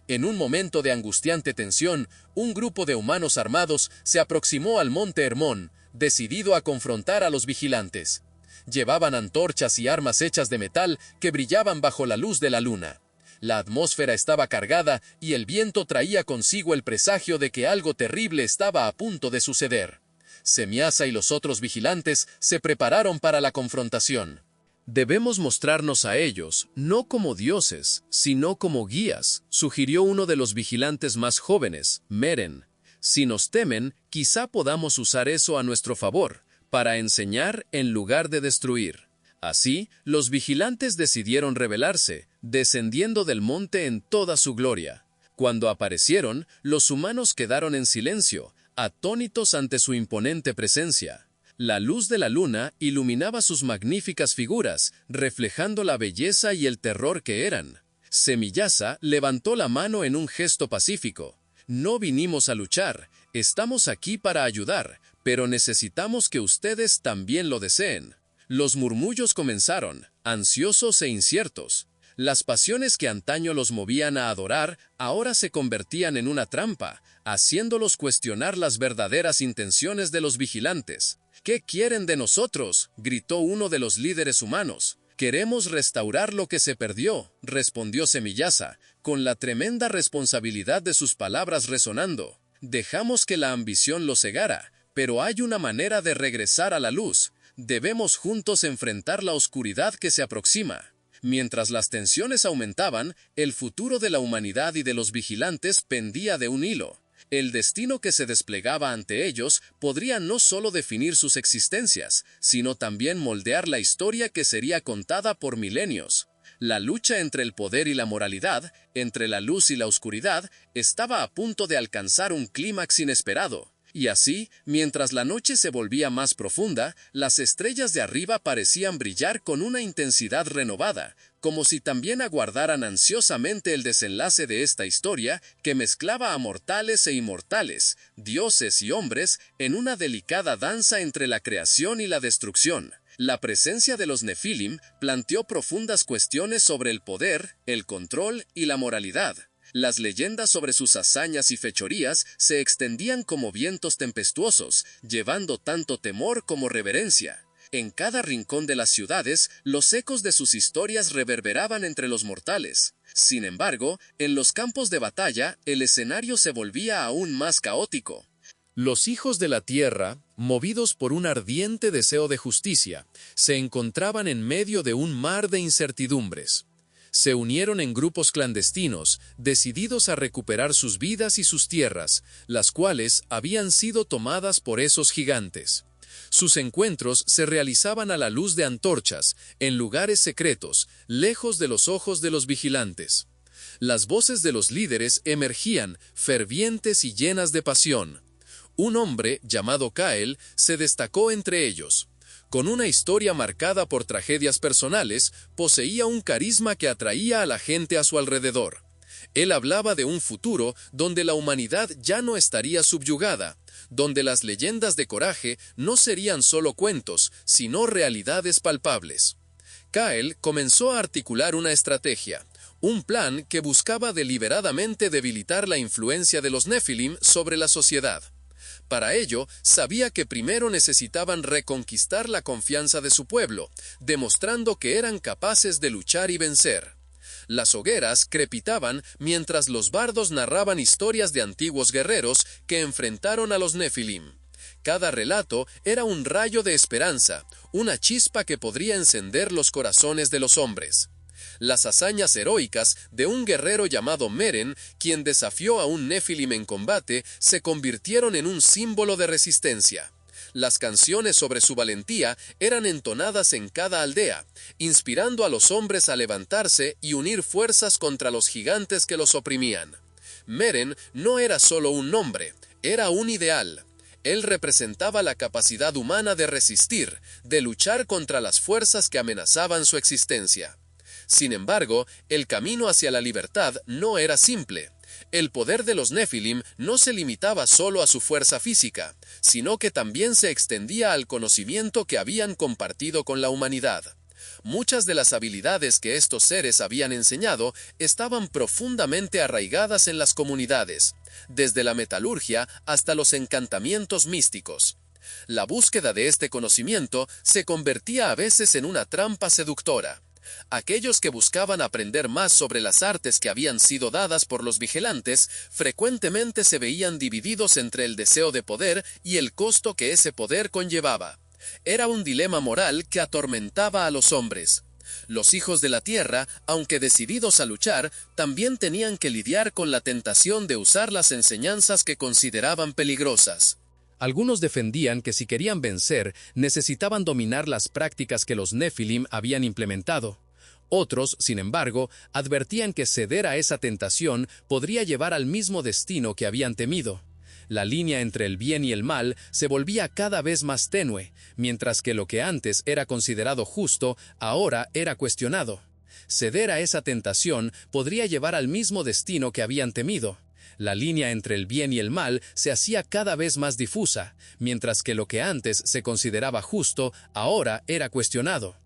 En un momento de angustiante tensión, un grupo de humanos armados se aproximó al monte Hermón, decidido a confrontar a los vigilantes. Llevaban antorchas y armas hechas de metal que brillaban bajo la luz de la luna. La atmósfera estaba cargada y el viento traía consigo el presagio de que algo terrible estaba a punto de suceder. Semiasa y los otros vigilantes se prepararon para la confrontación. «Debemos mostrarnos a ellos, no como dioses, sino como guías», sugirió uno de los vigilantes más jóvenes, Meren. «Si nos temen, quizá podamos usar eso a nuestro favor, para enseñar en lugar de destruir». Así, los vigilantes decidieron rebelarse, descendiendo del monte en toda su gloria. Cuando aparecieron, los humanos quedaron en silencio, atónitos ante su imponente presencia. La luz de la luna iluminaba sus magníficas figuras, reflejando la belleza y el terror que eran. Semillasa levantó la mano en un gesto pacífico. «No vinimos a luchar, estamos aquí para ayudar, pero necesitamos que ustedes también lo deseen». Los murmullos comenzaron, ansiosos e inciertos. Las pasiones que antaño los movían a adorar, ahora se convertían en una trampa, haciéndolos cuestionar las verdaderas intenciones de los vigilantes. «¿Qué quieren de nosotros?», gritó uno de los líderes humanos. «Queremos restaurar lo que se perdió», respondió Semillasa, con la tremenda responsabilidad de sus palabras resonando. «Dejamos que la ambición lo cegara, pero hay una manera de regresar a la luz. Debemos juntos enfrentar la oscuridad que se aproxima». Mientras las tensiones aumentaban, el futuro de la humanidad y de los vigilantes pendía de un hilo. El destino que se desplegaba ante ellos podría no solo definir sus existencias, sino también moldear la historia que sería contada por milenios. La lucha entre el poder y la moralidad, entre la luz y la oscuridad, estaba a punto de alcanzar un clímax inesperado. Y así, mientras la noche se volvía más profunda, las estrellas de arriba parecían brillar con una intensidad renovada, como si también aguardaran ansiosamente el desenlace de esta historia que mezclaba a mortales e inmortales, dioses y hombres, en una delicada danza entre la creación y la destrucción. La presencia de los Nefilim planteó profundas cuestiones sobre el poder, el control y la moralidad. Las leyendas sobre sus hazañas y fechorías se extendían como vientos tempestuosos, llevando tanto temor como reverencia. En cada rincón de las ciudades, los ecos de sus historias reverberaban entre los mortales. Sin embargo, en los campos de batalla, el escenario se volvía aún más caótico. Los hijos de la tierra, movidos por un ardiente deseo de justicia, se encontraban en medio de un mar de incertidumbres. Se unieron en grupos clandestinos, decididos a recuperar sus vidas y sus tierras, las cuales habían sido tomadas por esos gigantes. Sus encuentros se realizaban a la luz de antorchas, en lugares secretos, lejos de los ojos de los vigilantes. Las voces de los líderes emergían, fervientes y llenas de pasión. Un hombre, llamado Kael, se destacó entre ellos. Con una historia marcada por tragedias personales, poseía un carisma que atraía a la gente a su alrededor. Él hablaba de un futuro donde la humanidad ya no estaría subyugada, donde las leyendas de coraje no serían solo cuentos, sino realidades palpables. Kael comenzó a articular una estrategia, un plan que buscaba deliberadamente debilitar la influencia de los Nefilim sobre la sociedad. Para ello, sabía que primero necesitaban reconquistar la confianza de su pueblo, demostrando que eran capaces de luchar y vencer. Las hogueras crepitaban mientras los bardos narraban historias de antiguos guerreros que enfrentaron a los Nefilim. Cada relato era un rayo de esperanza, una chispa que podría encender los corazones de los hombres. Las hazañas heroicas de un guerrero llamado Meren, quien desafió a un Nefilim en combate, se convirtieron en un símbolo de resistencia. Las canciones sobre su valentía eran entonadas en cada aldea, inspirando a los hombres a levantarse y unir fuerzas contra los gigantes que los oprimían. Meren no era solo un nombre, era un ideal. Él representaba la capacidad humana de resistir, de luchar contra las fuerzas que amenazaban su existencia. Sin embargo, el camino hacia la libertad no era simple. El poder de los Nefilim no se limitaba solo a su fuerza física, sino que también se extendía al conocimiento que habían compartido con la humanidad. Muchas de las habilidades que estos seres habían enseñado estaban profundamente arraigadas en las comunidades, desde la metalurgia hasta los encantamientos místicos. La búsqueda de este conocimiento se convertía a veces en una trampa seductora. Aquellos que buscaban aprender más sobre las artes que habían sido dadas por los vigilantes frecuentemente se veían divididos entre el deseo de poder y el costo que ese poder conllevaba. Era un dilema moral que atormentaba a los hombres. Los hijos de la tierra, aunque decididos a luchar, también tenían que lidiar con la tentación de usar las enseñanzas que consideraban peligrosas. Algunos defendían que si querían vencer, necesitaban dominar las prácticas que los Nefilim habían implementado. Otros, sin embargo, advertían que ceder a esa tentación podría llevar al mismo destino que habían temido. La línea entre el bien y el mal se volvía cada vez más tenue, mientras que lo que antes era considerado justo, ahora era cuestionado. Ceder a esa tentación podría llevar al mismo destino que habían temido. La línea entre el bien y el mal se hacía cada vez más difusa, mientras que lo que antes se consideraba justo, ahora era cuestionado.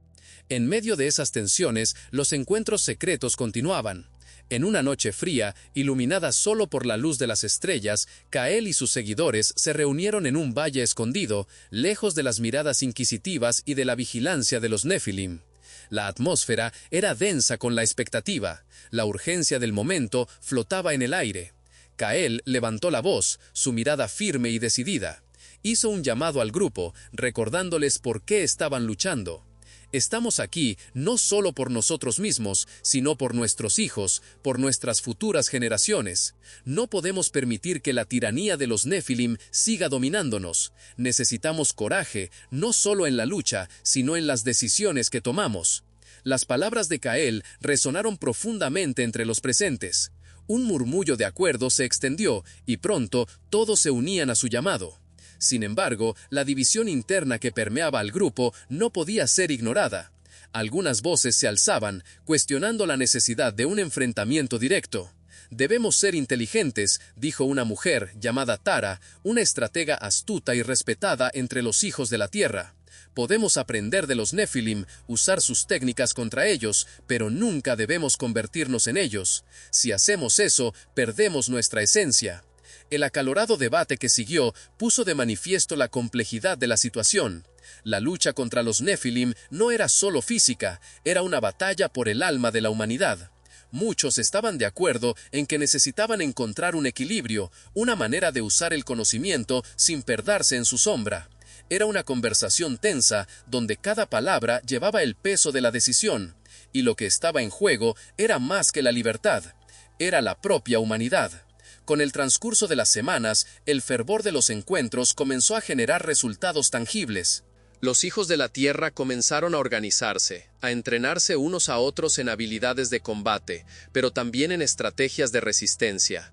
En medio de esas tensiones, los encuentros secretos continuaban. En una noche fría, iluminada solo por la luz de las estrellas, Cael y sus seguidores se reunieron en un valle escondido, lejos de las miradas inquisitivas y de la vigilancia de los Nefilim. La atmósfera era densa con la expectativa, la urgencia del momento flotaba en el aire. Cael levantó la voz, su mirada firme y decidida. Hizo un llamado al grupo, recordándoles por qué estaban luchando. Estamos aquí no solo por nosotros mismos, sino por nuestros hijos, por nuestras futuras generaciones. No podemos permitir que la tiranía de los Nefilim siga dominándonos. Necesitamos coraje, no solo en la lucha, sino en las decisiones que tomamos. Las palabras de Cael resonaron profundamente entre los presentes. Un murmullo de acuerdo se extendió, y pronto todos se unían a su llamado. Sin embargo, la división interna que permeaba al grupo no podía ser ignorada. Algunas voces se alzaban, cuestionando la necesidad de un enfrentamiento directo. «Debemos ser inteligentes», dijo una mujer llamada Tara, una estratega astuta y respetada entre los hijos de la tierra. «Podemos aprender de los Nefilim, usar sus técnicas contra ellos, pero nunca debemos convertirnos en ellos. Si hacemos eso, perdemos nuestra esencia». El acalorado debate que siguió puso de manifiesto la complejidad de la situación. La lucha contra los Nefilim no era solo física, era una batalla por el alma de la humanidad. Muchos estaban de acuerdo en que necesitaban encontrar un equilibrio, una manera de usar el conocimiento sin perderse en su sombra. Era una conversación tensa, donde cada palabra llevaba el peso de la decisión, y lo que estaba en juego era más que la libertad, era la propia humanidad. Con el transcurso de las semanas, el fervor de los encuentros comenzó a generar resultados tangibles. Los hijos de la tierra comenzaron a organizarse, a entrenarse unos a otros en habilidades de combate, pero también en estrategias de resistencia.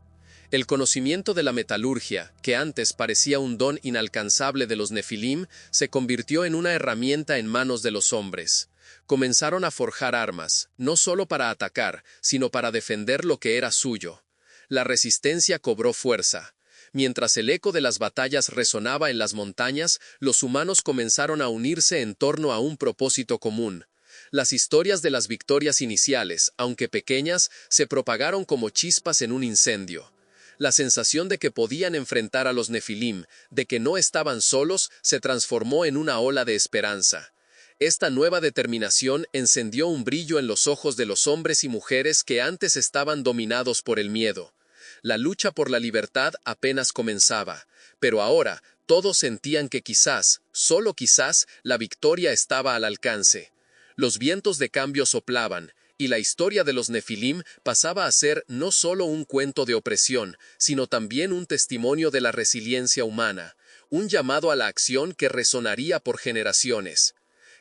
El conocimiento de la metalurgia, que antes parecía un don inalcanzable de los Nefilim, se convirtió en una herramienta en manos de los hombres. Comenzaron a forjar armas, no solo para atacar, sino para defender lo que era suyo. La resistencia cobró fuerza. Mientras el eco de las batallas resonaba en las montañas, los humanos comenzaron a unirse en torno a un propósito común. Las historias de las victorias iniciales, aunque pequeñas, se propagaron como chispas en un incendio. La sensación de que podían enfrentar a los Nefilim, de que no estaban solos, se transformó en una ola de esperanza. Esta nueva determinación encendió un brillo en los ojos de los hombres y mujeres que antes estaban dominados por el miedo. La lucha por la libertad apenas comenzaba, pero ahora todos sentían que quizás, solo quizás, la victoria estaba al alcance. Los vientos de cambio soplaban, y la historia de los Nefilim pasaba a ser no solo un cuento de opresión, sino también un testimonio de la resiliencia humana, un llamado a la acción que resonaría por generaciones.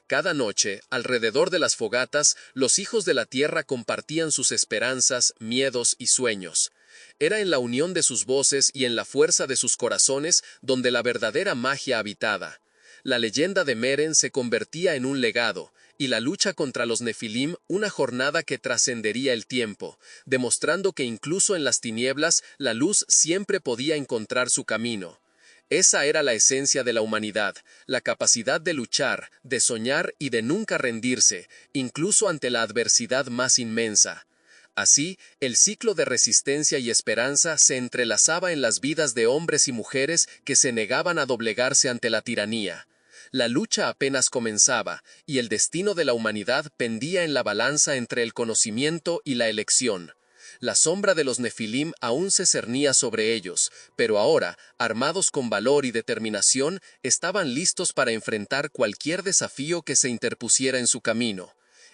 Cada noche, alrededor de las fogatas, los hijos de la tierra compartían sus esperanzas, miedos y sueños. Era en la unión de sus voces y en la fuerza de sus corazones donde la verdadera magia habitaba. La leyenda de Meren se convertía en un legado, y la lucha contra los Nefilim una jornada que trascendería el tiempo, demostrando que incluso en las tinieblas la luz siempre podía encontrar su camino. Esa era la esencia de la humanidad, la capacidad de luchar, de soñar y de nunca rendirse, incluso ante la adversidad más inmensa. Así, el ciclo de resistencia y esperanza se entrelazaba en las vidas de hombres y mujeres que se negaban a doblegarse ante la tiranía. La lucha apenas comenzaba, y el destino de la humanidad pendía en la balanza entre el conocimiento y la elección. La sombra de los Nefilim aún se cernía sobre ellos, pero ahora, armados con valor y determinación, estaban listos para enfrentar cualquier desafío que se interpusiera en su camino.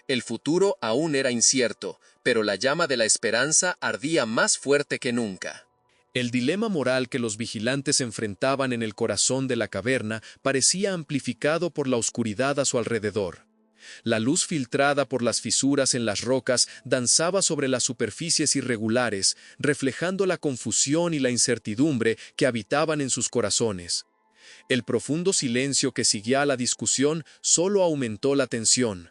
El futuro aún era incierto, pero la llama de la esperanza ardía más fuerte que nunca. El dilema moral que los vigilantes enfrentaban en el corazón de la caverna parecía amplificado por la oscuridad a su alrededor. La luz filtrada por las fisuras en las rocas danzaba sobre las superficies irregulares, reflejando la confusión y la incertidumbre que habitaban en sus corazones. El profundo silencio que seguía a la discusión solo aumentó la tensión.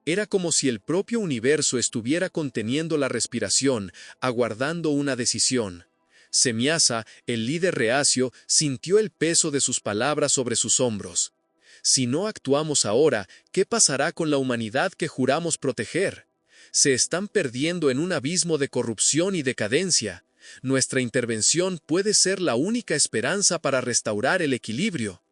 Era como si el propio universo estuviera conteniendo la respiración, aguardando una decisión. Semiasa, el líder reacio, sintió el peso de sus palabras sobre sus hombros. Si no actuamos ahora, ¿qué pasará con la humanidad que juramos proteger? Se están perdiendo en un abismo de corrupción y decadencia. Nuestra intervención puede ser la única esperanza para restaurar el equilibrio.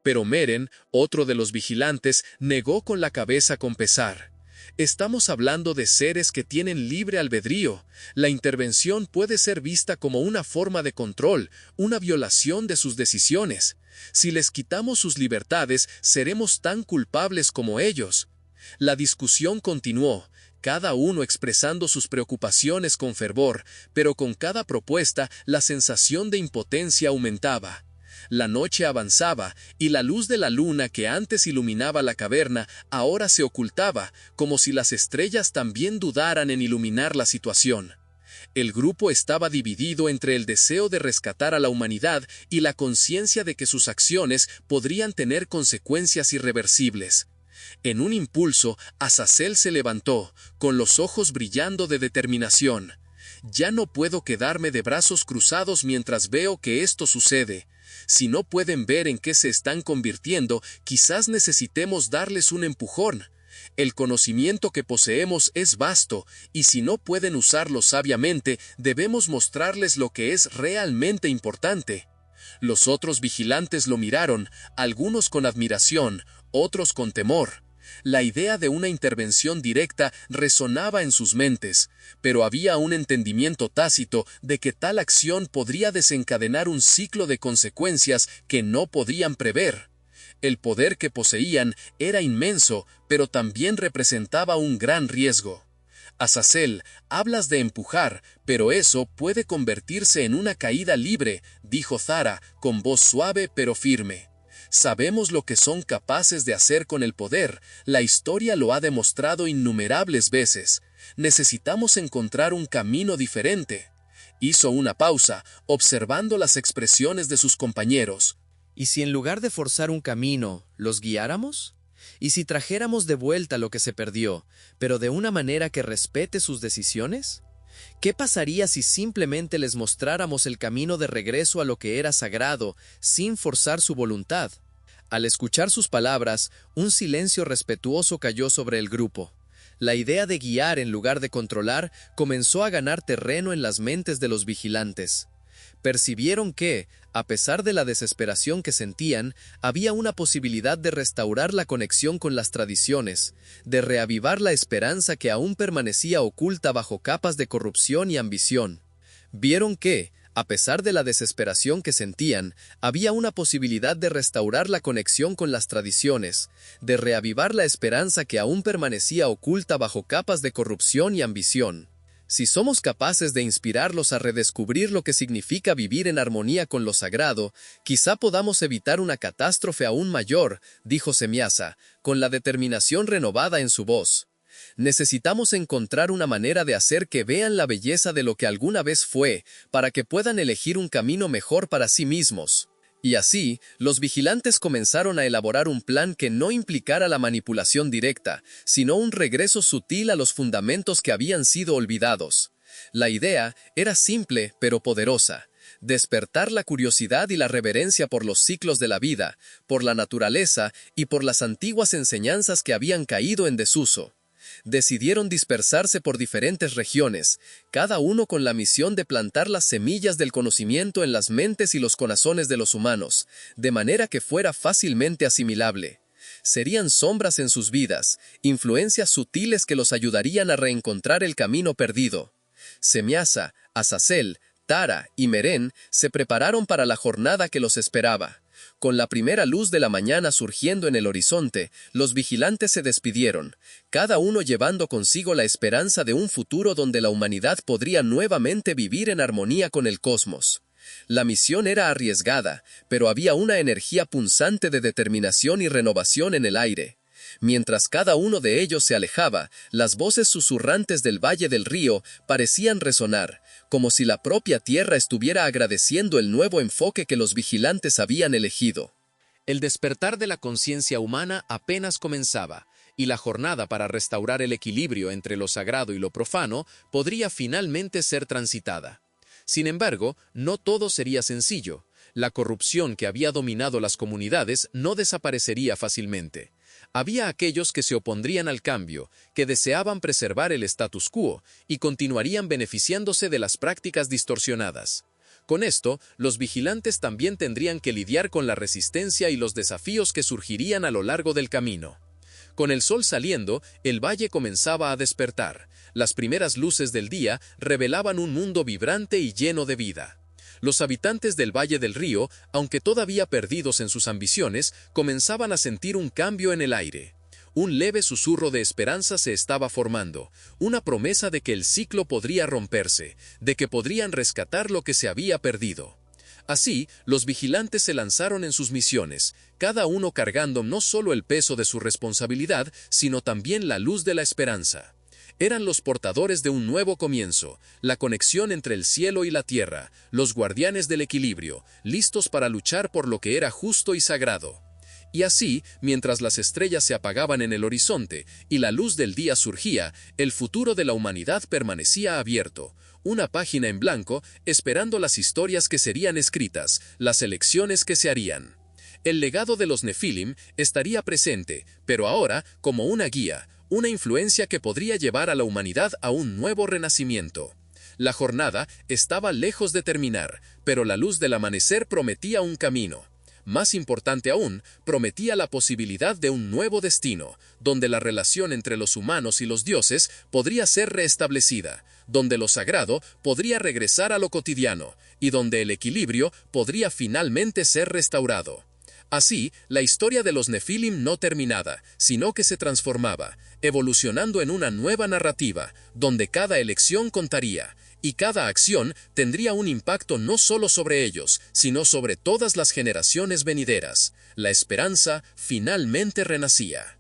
Pero Meren, otro de los vigilantes, negó con la cabeza con pesar. Estamos hablando de seres que tienen libre albedrío. La intervención puede ser vista como una forma de control, una violación de sus decisiones. Si les quitamos sus libertades, seremos tan culpables como ellos. La discusión continuó, cada uno expresando sus preocupaciones con fervor, pero con cada propuesta la sensación de impotencia aumentaba. La noche avanzaba, y la luz de la luna que antes iluminaba la caverna ahora se ocultaba, como si las estrellas también dudaran en iluminar la situación. El grupo estaba dividido entre el deseo de rescatar a la humanidad y la conciencia de que sus acciones podrían tener consecuencias irreversibles. En un impulso, Azazel se levantó, con los ojos brillando de determinación. «Ya no puedo quedarme de brazos cruzados mientras veo que esto sucede. Si no pueden ver en qué se están convirtiendo, quizás necesitemos darles un empujón. El conocimiento que poseemos es vasto, y si no pueden usarlo sabiamente, debemos mostrarles lo que es realmente importante». Los otros vigilantes lo miraron, algunos con admiración, otros con temor. La idea de una intervención directa resonaba en sus mentes, pero había un entendimiento tácito de que tal acción podría desencadenar un ciclo de consecuencias que no podían prever. El poder que poseían era inmenso, pero también representaba un gran riesgo. «Azazel, hablas de empujar, pero eso puede convertirse en una caída libre», dijo Zara, con voz suave pero firme. «Sabemos lo que son capaces de hacer con el poder, la historia lo ha demostrado innumerables veces. Necesitamos encontrar un camino diferente». Hizo una pausa, observando las expresiones de sus compañeros. ¿Y si en lugar de forzar un camino, los guiáramos? ¿Y si trajéramos de vuelta lo que se perdió, pero de una manera que respete sus decisiones? ¿Qué pasaría si simplemente les mostráramos el camino de regreso a lo que era sagrado, sin forzar su voluntad? Al escuchar sus palabras, un silencio respetuoso cayó sobre el grupo. La idea de guiar en lugar de controlar comenzó a ganar terreno en las mentes de los vigilantes. Percibieron que, a pesar de la desesperación que sentían, había una posibilidad de restaurar la conexión con las tradiciones, de reavivar la esperanza que aún permanecía oculta bajo capas de corrupción y ambición. Vieron que, a pesar de la desesperación que sentían, había una posibilidad de restaurar la conexión con las tradiciones, de reavivar la esperanza que aún permanecía oculta bajo capas de corrupción y ambición. Si somos capaces de inspirarlos a redescubrir lo que significa vivir en armonía con lo sagrado, quizá podamos evitar una catástrofe aún mayor, dijo Semyasa, con la determinación renovada en su voz. Necesitamos encontrar una manera de hacer que vean la belleza de lo que alguna vez fue, para que puedan elegir un camino mejor para sí mismos. Y así, los vigilantes comenzaron a elaborar un plan que no implicara la manipulación directa, sino un regreso sutil a los fundamentos que habían sido olvidados. La idea era simple pero poderosa: despertar la curiosidad y la reverencia por los ciclos de la vida, por la naturaleza y por las antiguas enseñanzas que habían caído en desuso. Decidieron dispersarse por diferentes regiones, cada uno con la misión de plantar las semillas del conocimiento en las mentes y los corazones de los humanos, de manera que fuera fácilmente asimilable. Serían sombras en sus vidas, influencias sutiles que los ayudarían a reencontrar el camino perdido. Semyasa, Azazel, Tara y Meren se prepararon para la jornada que los esperaba. Con la primera luz de la mañana surgiendo en el horizonte, los vigilantes se despidieron, cada uno llevando consigo la esperanza de un futuro donde la humanidad podría nuevamente vivir en armonía con el cosmos. La misión era arriesgada, pero había una energía punzante de determinación y renovación en el aire. Mientras cada uno de ellos se alejaba, las voces susurrantes del valle del río parecían resonar, como si la propia tierra estuviera agradeciendo el nuevo enfoque que los vigilantes habían elegido. El despertar de la conciencia humana apenas comenzaba, y la jornada para restaurar el equilibrio entre lo sagrado y lo profano podría finalmente ser transitada. Sin embargo, no todo sería sencillo. La corrupción que había dominado las comunidades no desaparecería fácilmente. Había aquellos que se opondrían al cambio, que deseaban preservar el status quo y continuarían beneficiándose de las prácticas distorsionadas. Con esto, los vigilantes también tendrían que lidiar con la resistencia y los desafíos que surgirían a lo largo del camino. Con el sol saliendo, el valle comenzaba a despertar. Las primeras luces del día revelaban un mundo vibrante y lleno de vida. Los habitantes del Valle del Río, aunque todavía perdidos en sus ambiciones, comenzaban a sentir un cambio en el aire. Un leve susurro de esperanza se estaba formando, una promesa de que el ciclo podría romperse, de que podrían rescatar lo que se había perdido. Así, los vigilantes se lanzaron en sus misiones, cada uno cargando no solo el peso de su responsabilidad, sino también la luz de la esperanza. Eran los portadores de un nuevo comienzo, la conexión entre el cielo y la tierra, los guardianes del equilibrio, listos para luchar por lo que era justo y sagrado. Y así, mientras las estrellas se apagaban en el horizonte y la luz del día surgía, el futuro de la humanidad permanecía abierto, una página en blanco, esperando las historias que serían escritas, las elecciones que se harían. El legado de los Nefilim estaría presente, pero ahora como una guía, una influencia que podría llevar a la humanidad a un nuevo renacimiento. La jornada estaba lejos de terminar, pero la luz del amanecer prometía un camino. Más importante aún, prometía la posibilidad de un nuevo destino, donde la relación entre los humanos y los dioses podría ser restablecida, donde lo sagrado podría regresar a lo cotidiano, y donde el equilibrio podría finalmente ser restaurado. Así, la historia de los Nefilim no terminaba, sino que se transformaba, evolucionando en una nueva narrativa, donde cada elección contaría, y cada acción tendría un impacto no solo sobre ellos, sino sobre todas las generaciones venideras. La esperanza finalmente renacía.